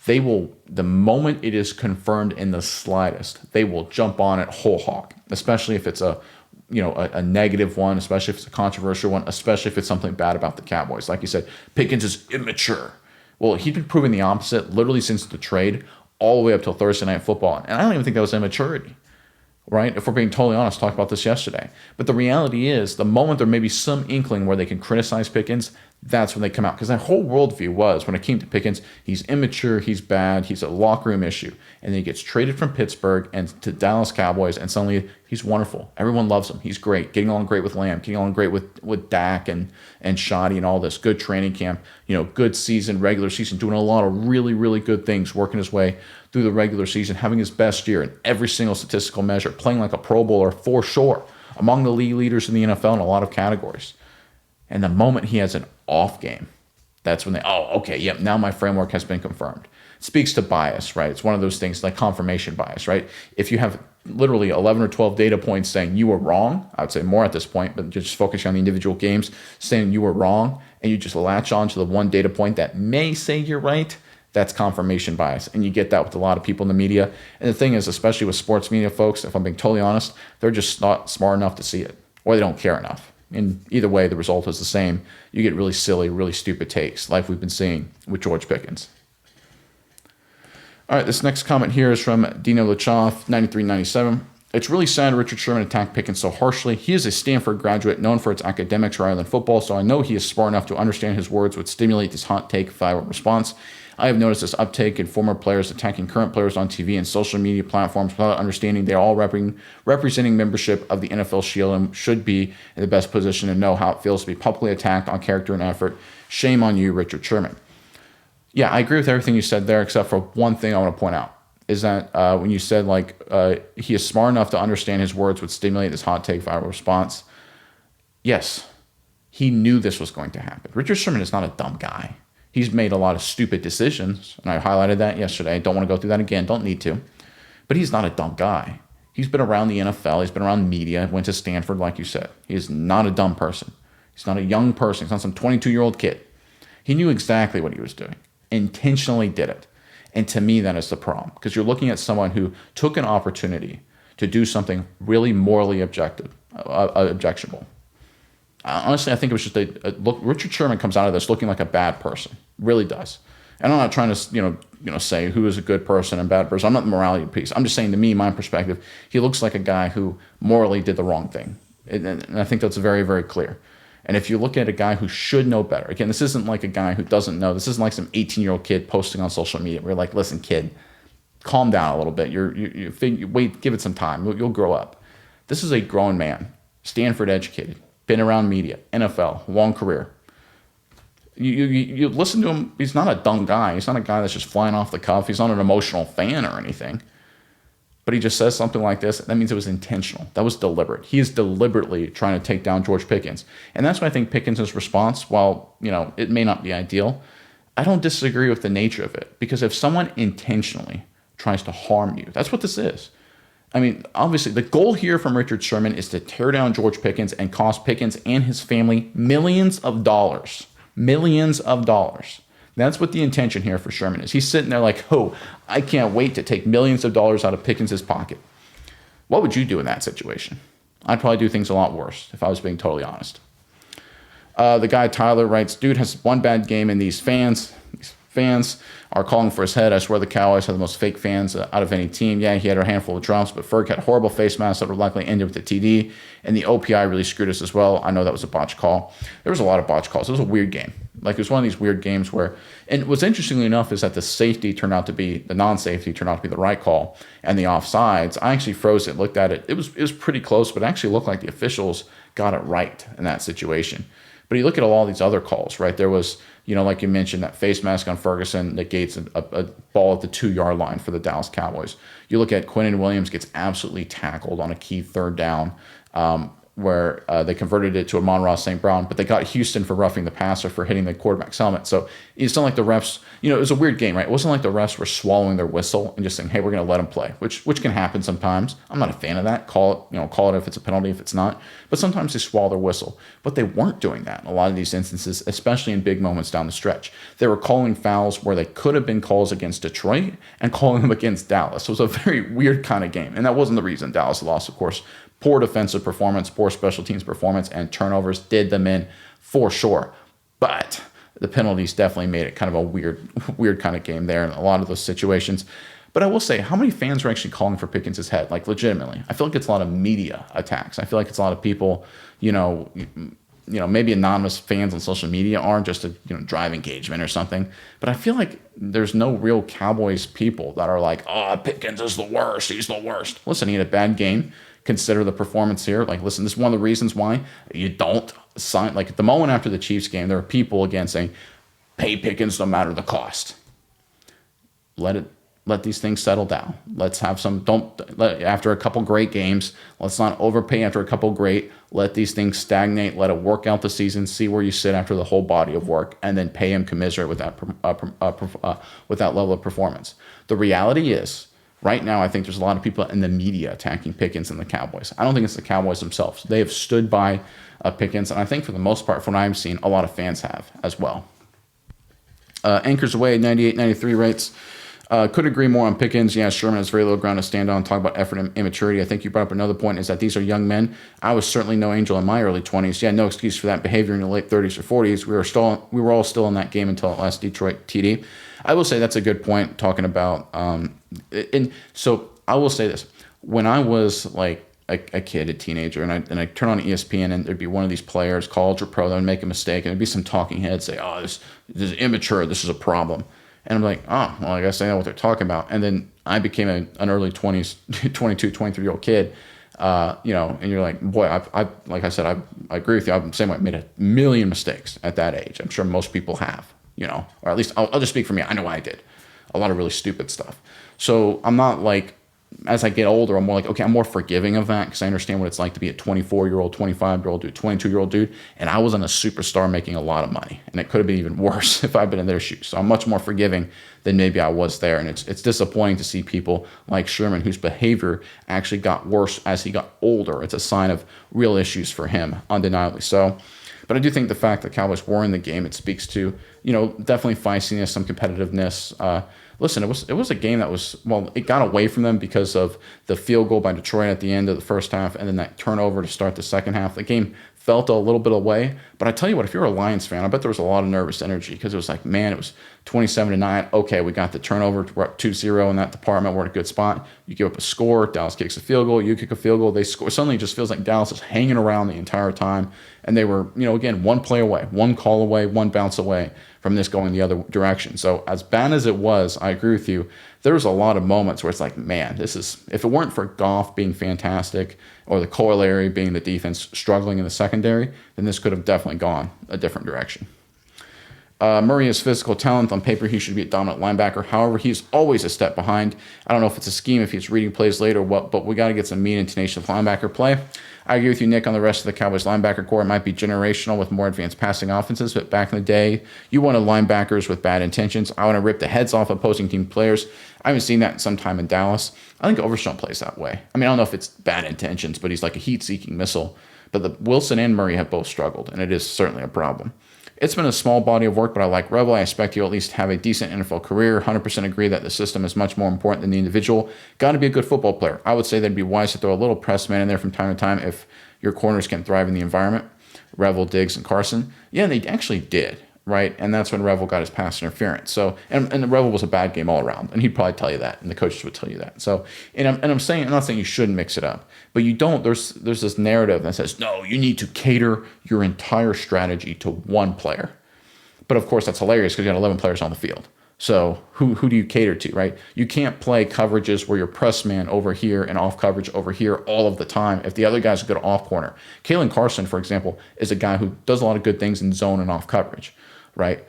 they will, the moment it is confirmed in the slightest, they will jump on it whole hog, especially if it's a negative one, especially if it's a controversial one, especially if it's something bad about the Cowboys. Like you said, Pickens is immature. Well, he's been proving the opposite literally since the trade all the way up till Thursday Night Football. And I don't even think that was immaturity, right? If we're being totally honest, talked about this yesterday. But the reality is, the moment there may be some inkling where they can criticize Pickens, that's when they come out. Because that whole worldview was, when it came to Pickens, he's immature, he's bad, he's a locker room issue. And then he gets traded from Pittsburgh and to Dallas Cowboys, and suddenly he's wonderful. Everyone loves him. He's great. Getting along great with Lamb, getting along great with Dak and Shoddy and all this. Good training camp, good season, regular season, doing a lot of really, really good things, working his way through the regular season, having his best year in every single statistical measure, playing like a Pro Bowler for sure, among the league leaders in the NFL in a lot of categories. And the moment he has an off game, that's when now my framework has been confirmed. It speaks to bias, right? It's one of those things like confirmation bias, right? If you have literally 11 or 12 data points saying you were wrong, I would say more at this point, but just focusing on the individual games, saying you were wrong, and you just latch on to the one data point that may say you're right, that's confirmation bias. And you get that with a lot of people in the media. And the thing is, especially with sports media folks, if I'm being totally honest, they're just not smart enough to see it, or they don't care enough. And either way, the result is the same. You get really silly, really stupid takes, like we've been seeing with George Pickens. All right, this next comment here is from Dino Lachoff, 9397. It's really sad Richard Sherman attacked Pickens so harshly. He is a Stanford graduate known for its academics rather than football, so I know he is smart enough to understand his words would stimulate this hot take viral response. I have noticed this uptake in former players attacking current players on TV and social media platforms without understanding they're all representing membership of the NFL Shield and should be in the best position to know how it feels to be publicly attacked on character and effort. Shame on you, Richard Sherman. Yeah, I agree with everything you said there, except for one thing I want to point out. is that when you said he is smart enough to understand his words would stimulate his hot take viral response. Yes, he knew this was going to happen. Richard Sherman is not a dumb guy. He's made a lot of stupid decisions, and I highlighted that yesterday. I don't want to go through that again. Don't need to. But he's not a dumb guy. He's been around the NFL. He's been around media. Went to Stanford, like you said. He is not a dumb person. He's not a young person. He's not some 22-year-old kid. He knew exactly what he was doing. Intentionally did it. And to me, that is the problem. Because you're looking at someone who took an opportunity to do something really morally objectionable. Honestly, I think it was just look. Richard Sherman comes out of this looking like a bad person, really does. And I'm not trying to say who is a good person and bad person. I'm not the morality piece. I'm just saying, to me, my perspective, he looks like a guy who morally did the wrong thing, and I think that's very, very clear. And if you look at a guy who should know better, again, this isn't like a guy who doesn't know. This isn't like some 18-year-old kid posting on social media. We're like, listen, kid, calm down a little bit. Wait, give it some time. You'll grow up. This is a grown man, Stanford educated. Been around media, NFL, long career. You listen to him, he's not a dumb guy. He's not a guy that's just flying off the cuff. He's not an emotional fan or anything. But he just says something like this. That means it was intentional. That was deliberate. He is deliberately trying to take down George Pickens. And that's why I think Pickens' response, while it may not be ideal, I don't disagree with the nature of it. Because if someone intentionally tries to harm you, that's what this is. I mean, obviously, the goal here from Richard Sherman is to tear down George Pickens and cost Pickens and his family millions of dollars. Millions of dollars. That's what the intention here for Sherman is. He's sitting there like, oh, I can't wait to take millions of dollars out of Pickens' pocket. What would you do in that situation? I'd probably do things a lot worse, if I was being totally honest. The guy Tyler writes, dude has one bad game, and these fans are calling for his head. I swear the Cowboys have the most fake fans out of any team. Yeah, he had a handful of drops, but Ferg had horrible face masks that would likely end with a TD, and the OPI really screwed us as well. I know that was a botch call. There was a lot of botch calls. It was a weird game. It was one of these weird games where, and what's interestingly enough is that the non-safety turned out to be the right call, and the offsides, I actually froze it, looked at it. It was pretty close, but it actually looked like the officials got it right in that situation. But you look at all these other calls, right? There was, like you mentioned, that face mask on Ferguson negates a ball at the 2-yard line for the Dallas Cowboys. You look at Quinnen Williams gets absolutely tackled on a key third down where they converted it to Amon-Ra St. Brown, but they got Houston for roughing the passer for hitting the quarterback's helmet. So it's not like the refs, it was a weird game, right? It wasn't like the refs were swallowing their whistle and just saying, hey, we're going to let them play, which can happen sometimes. I'm not a fan of that. Call it if it's a penalty, if it's not. But sometimes they swallow their whistle. But they weren't doing that in a lot of these instances, especially in big moments down the stretch. They were calling fouls where they could have been calls against Detroit and calling them against Dallas. So it was a very weird kind of game. And that wasn't the reason Dallas lost, of course. Poor defensive performance, poor special teams performance, and turnovers did them in for sure. But the penalties definitely made it kind of a weird kind of game there in a lot of those situations. But I will say, how many fans are actually calling for Pickens' head? Legitimately. I feel like it's a lot of media attacks. I feel like it's a lot of people, maybe anonymous fans on social media aren't just to drive engagement or something. But I feel like there's no real Cowboys people that are like, oh, Pickens is the worst. He's the worst. Listen, he had a bad game. Consider the performance here. Listen, this is one of the reasons why you don't sign. At the moment after the Chiefs game, there are people again saying, pay Pickens no matter the cost. Let these things settle down. Let's have after a couple great games, let's not overpay after a couple great. Let these things stagnate. Let it work out the season. See where you sit after the whole body of work, and then pay him commensurate with that level of performance. The reality is, right now, I think there's a lot of people in the media attacking Pickens and the Cowboys. I don't think it's the Cowboys themselves. They have stood by Pickens, and I think for the most part, from what I've seen, a lot of fans have as well. Anchors Away 98-93 writes, could agree more on Pickens. Yeah, Sherman has very little ground to stand on. Talk about effort and immaturity. I think you brought up another point is that these are young men. I was certainly no angel in my early 20s. Yeah, no excuse for that behavior in your late 30s or 40s. We were all still in that game until that last Detroit TD. I will say that's a good point talking about, and so I will say this. When I was like a kid, a teenager, and I turn on ESPN and there'd be one of these players, college or pro, that would make a mistake, and there'd be some talking heads say, oh, this is immature, this is a problem. And I'm like, oh, well, I guess I know what they're talking about. And then I became an early 20s, 22, 23-year-old kid, and you're like, boy, I like I said, I agree with you. I'm the same way. I made a million mistakes at that age. I'm sure most people have, or at least I'll just speak for me. I know I did. a lot of really stupid stuff. So I'm not like, as I get older, I'm more like, okay, I'm more forgiving of that because I understand what it's like to be a 24-year-old, 25-year-old dude, 22-year-old dude. And I wasn't a superstar making a lot of money. And it could have been even worse if I'd been in their shoes. So I'm much more forgiving than maybe I was there. And it's disappointing to see people like Sherman, whose behavior actually got worse as he got older. It's a sign of real issues for him, undeniably so. But I do think the fact that Cowboys were in the game, it speaks to, definitely feistiness, some competitiveness. Listen, it was a game that was, well, it got away from them because of the field goal by Detroit at the end of the first half and then that turnover to start the second half. The game felt a little bit away. But I tell you what, if you're a Lions fan, I bet there was a lot of nervous energy because it was like, man, it was 27-9. Okay, we got the turnover. We're up 2-0 in that department. We're in a good spot. You give up a score. Dallas kicks a field goal. You kick a field goal. They score. Suddenly it just feels like Dallas is hanging around the entire time. And they were, again, one play away, one call away, one bounce away from this going the other direction. So as bad as it was, I agree with you. There was a lot of moments where it's like, man, this is, if it weren't for Goff being fantastic or the corollary being the defense struggling in the secondary, then this could have definitely gone a different direction. Murray has physical talent. On paper, he should be a dominant linebacker. However, he's always a step behind. I don't know if it's a scheme, if he's reading plays late or what, but we got to get some mean and tenacious linebacker play. I agree with you, Nick, on the rest of the Cowboys linebacker core. It might be generational with more advanced passing offenses, but back in the day, you wanted linebackers with bad intentions. I want to rip the heads off opposing team players. I haven't seen that in some time in Dallas. I think Overshown plays that way. I mean, I don't know if it's bad intentions, but he's like a heat-seeking missile. But the Wilson and Murray have both struggled, and it is certainly a problem. It's been a small body of work, but I like Revel. I expect you at least have a decent NFL career. 100% agree that the system is much more important than the individual. Got to be a good football player. I would say that'd be wise to throw a little press man in there from time to time if your corners can thrive in the environment. Revel, Diggs, and Carson. Yeah, they actually did, right? And that's when Revel got his pass interference. So, and the Revel was a bad game all around, and he'd probably tell you that, and the coaches would tell you that. So, I'm not saying you shouldn't mix it up, but you don't. There's this narrative that says, no, you need to cater your entire strategy to one player. But of course, that's hilarious because you got 11 players on the field. So who do you cater to, right? You can't play coverages where you're press man over here and off coverage over here all of the time if the other guy's a good off corner. Kalen Carson, for example, is a guy who does a lot of good things in zone and off coverage, right?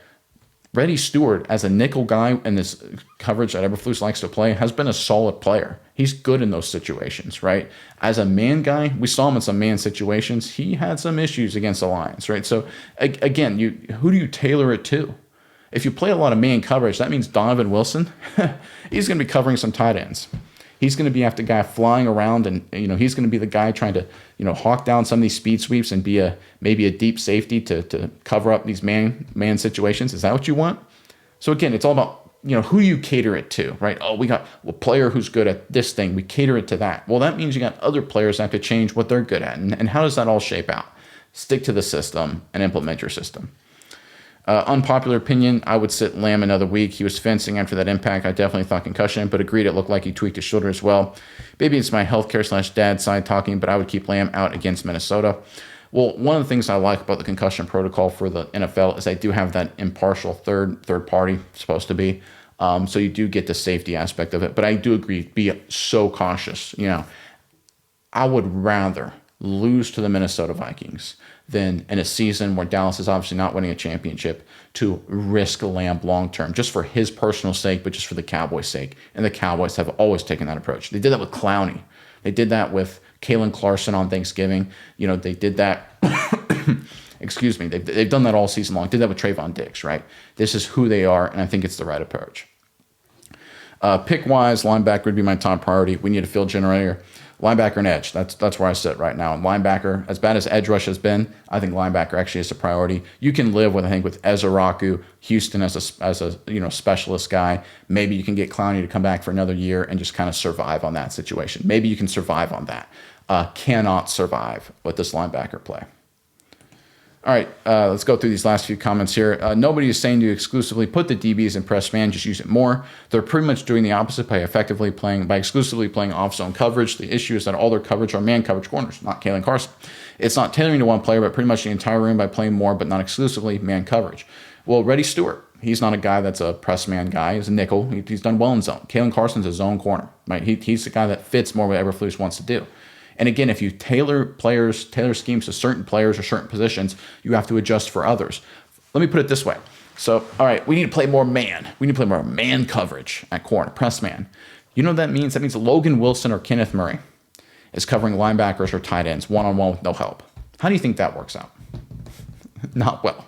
Reddy Stewart, as a nickel guy in this coverage that Eberflus likes to play, has been a solid player. He's good in those situations, right? As a man guy, we saw him in some man situations. He had some issues against the Lions, right? So, again, who do you tailor it to? If you play a lot of man coverage, that means Donovan Wilson, he's going to be covering some tight ends. He's going to be after the guy flying around, and he's going to be the guy trying to hawk down some of these speed sweeps and be maybe a deep safety to cover up these man situations. Is that what you want? So again, it's all about who you cater it to, right? Oh, we got a player who's good at this thing. We cater it to that. Well, that means you got other players that have to change what they're good at, and how does that all shape out? Stick to the system and implement your system. Unpopular opinion, I would sit Lamb another week. He was fencing after that impact. I definitely thought concussion, but agreed it looked like he tweaked his shoulder as well. Maybe it's my healthcare/dad side talking, but I would keep Lamb out against Minnesota. Well, one of the things I like about the concussion protocol for the NFL is they do have that impartial third party, supposed to be. So you do get the safety aspect of it. But I do agree, be so cautious. I would rather lose to the Minnesota Vikings than in a season where Dallas is obviously not winning a championship to risk Lamb long term, just for his personal sake, but just for the Cowboys' sake. And the Cowboys have always taken that approach. They did that with Clowney. They did that with Kalen Clarkson on Thanksgiving. They did that. Excuse me. They've done that all season long. Did that with Trayvon Diggs, right? This is who they are, and I think it's the right approach. Pick-wise, linebacker would be my top priority. We need a field generator. Linebacker and edge, that's where I sit right now. And linebacker, as bad as edge rush has been, I think linebacker actually is a priority. You can live with, I think, with Ezra Houston as a specialist guy. Maybe you can get Clowney to come back for another year and just kind of survive on that situation. Maybe you can survive on that. Cannot survive with this linebacker play. All right, let's go through these last few comments here. Nobody is saying to exclusively put the DBs in press man, just use it more. They're pretty much doing the opposite by exclusively playing off-zone coverage. The issue is that all their coverage are man coverage corners, not Kalen Carson. It's not tailoring to one player, but pretty much the entire room by playing more, but not exclusively man coverage. Well, Reddy Stewart, he's not a guy that's a press man guy. He's a nickel. He's done well in zone. Kalen Carson's a zone corner, right? He's the guy that fits more what Eberflus wants to do. And again, if you tailor schemes to certain players or certain positions, you have to adjust for others. Let me put it this way. So, all right, we need to play more man. We need to play more man coverage at corner, press man. You know what that means? That means Logan Wilson or Kenneth Murray is covering linebackers or tight ends one-on-one with no help. How do you think that works out? Not well.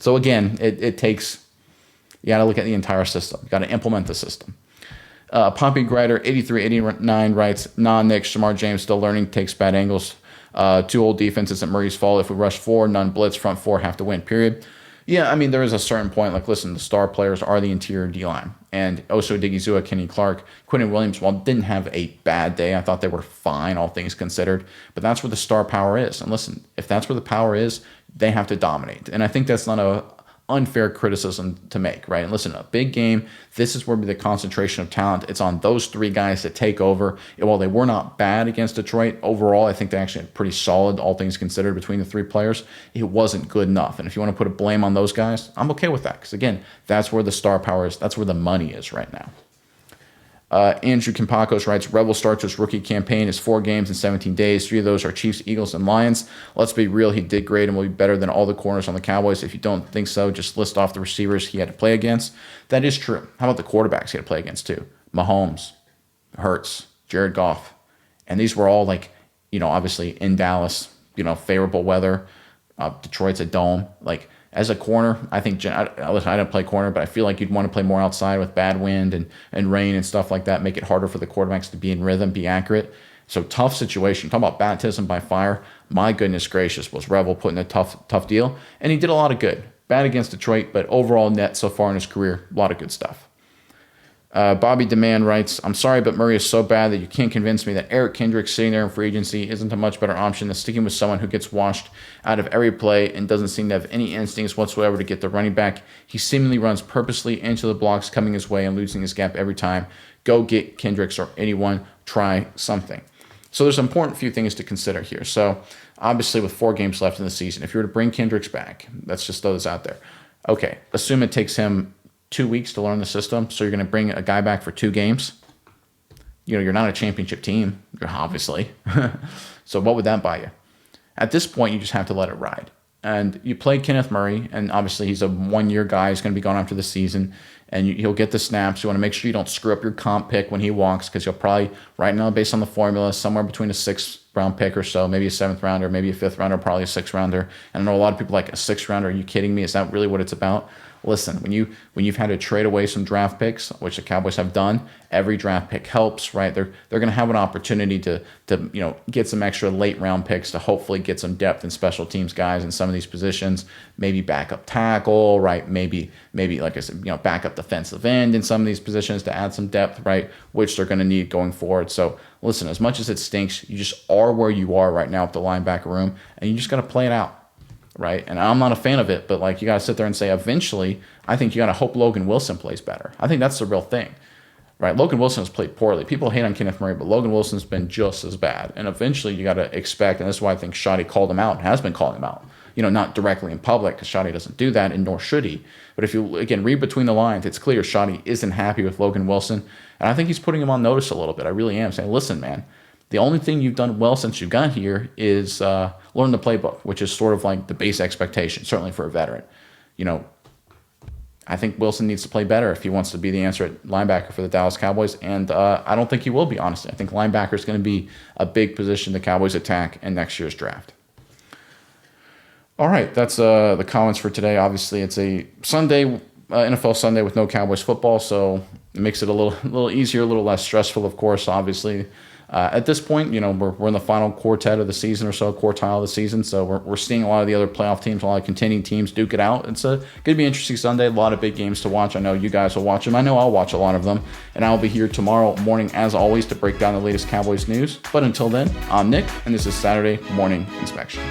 So again, it takes, you got to look at the entire system. You got to implement the system. Poppy Grider, 83-89 writes, Nick, Shamar James still learning, takes bad angles. Two old defense isn't Murray's fault. If we rush four, none blitz, front four have to win, period. Yeah, I mean, there is a certain point. Like, listen, the star players are the interior D-line. And Oso Digizua, Kenny Clark, Quentin Williams, while didn't have a bad day, I thought they were fine, all things considered. But that's where the star power is. And listen, if that's where the power is, they have to dominate. And I think that's not a unfair criticism to make, right? And listen, a big game, this is where the concentration of talent, it's on those three guys to take over. And while they were not bad against Detroit, overall, I think they actually had pretty solid, all things considered, between the three players. It wasn't good enough. And if you want to put a blame on those guys, I'm okay with that. Because again, that's where the star power is. That's where the money is right now. Andrew Kimpakos writes, Rebel starts his rookie campaign is 4 games in 17 days. 3 of those are Chiefs, Eagles, and Lions. Let's be real, he did great and will be better than all the corners on the Cowboys. If you don't think so, just list off the receivers he had to play against. That is true. How about the quarterbacks he had to play against too? Mahomes, Hurts, Jared Goff. And these were all like, obviously in Dallas, favorable weather. Detroit's a dome. Like, as a corner, I think I don't play corner, but I feel like you'd want to play more outside with bad wind and rain and stuff like that, make it harder for the quarterbacks to be in rhythm, be accurate. So tough situation. Talk about baptism by fire. My goodness gracious, was Rebel putting a tough deal, and he did a lot of good. Bad against Detroit, but overall net so far in his career, a lot of good stuff. Bobby Demand writes, I'm sorry, but Murray is so bad that you can't convince me that Eric Kendricks sitting there in free agency isn't a much better option than sticking with someone who gets washed out of every play and doesn't seem to have any instincts whatsoever to get the running back. He seemingly runs purposely into the blocks coming his way and losing his gap every time. Go get Kendricks or anyone. Try something. So there's an important few things to consider here. So obviously with 4 games left in the season, if you were to bring Kendricks back, let's just throw this out there. Okay, assume it takes him 2 weeks to learn the system, so you're going to bring a guy back for 2 games. You're not a championship team, you're obviously. So what would that buy you? At this point, you just have to let it ride. And you play Kenneth Murray, and obviously he's a 1-year guy. He's going to be gone after the season, and he'll get the snaps. You want to make sure you don't screw up your comp pick when he walks, because you'll probably, right now, based on the formula, somewhere between a 6th-round pick or so, maybe a 7th-rounder, maybe a 5th-rounder, probably a 6th-rounder. And I know a lot of people like a 6th-rounder. Are you kidding me? Is that really what it's about? Listen, when you've had to trade away some draft picks, which the Cowboys have done, every draft pick helps, right? They're going to have an opportunity to get some extra late round picks to hopefully get some depth in special teams guys in some of these positions. Maybe backup tackle, right? Maybe like I said, backup defensive end in some of these positions to add some depth, right? Which they're going to need going forward. So listen, as much as it stinks, you just are where you are right now with the linebacker room, and you just got to play it out. Right, and I'm not a fan of it, but like you got to sit there and say, eventually, I think you got to hope Logan Wilson plays better. I think that's the real thing, right? Logan Wilson has played poorly. People hate on Kenneth Murray, but Logan Wilson's been just as bad. And eventually, you got to expect, and that's why I think Shoddy called him out and has been calling him out. Not directly in public, because Shoddy doesn't do that, and nor should he. But if you again read between the lines, it's clear Shoddy isn't happy with Logan Wilson, and I think he's putting him on notice a little bit. I really am saying, listen, man. The only thing you've done well since you got here is learn the playbook, which is sort of like the base expectation, certainly for a veteran. I think Wilson needs to play better if he wants to be the answer at linebacker for the Dallas Cowboys, and I don't think he will be, honestly. I think linebacker is going to be a big position the Cowboys attack in next year's draft. All right, that's the comments for today. Obviously, it's a Sunday, NFL Sunday with no Cowboys football, so it makes it a little easier, a little less stressful, of course, obviously. At this point, we're in the final quartet of the season or so, quartile of the season. So we're seeing a lot of the other playoff teams, a lot of contending teams duke it out. It's going to be an interesting Sunday. A lot of big games to watch. I know you guys will watch them. I know I'll watch a lot of them. And I'll be here tomorrow morning, as always, to break down the latest Cowboys news. But until then, I'm Nick, and this is Saturday Morning Inspection.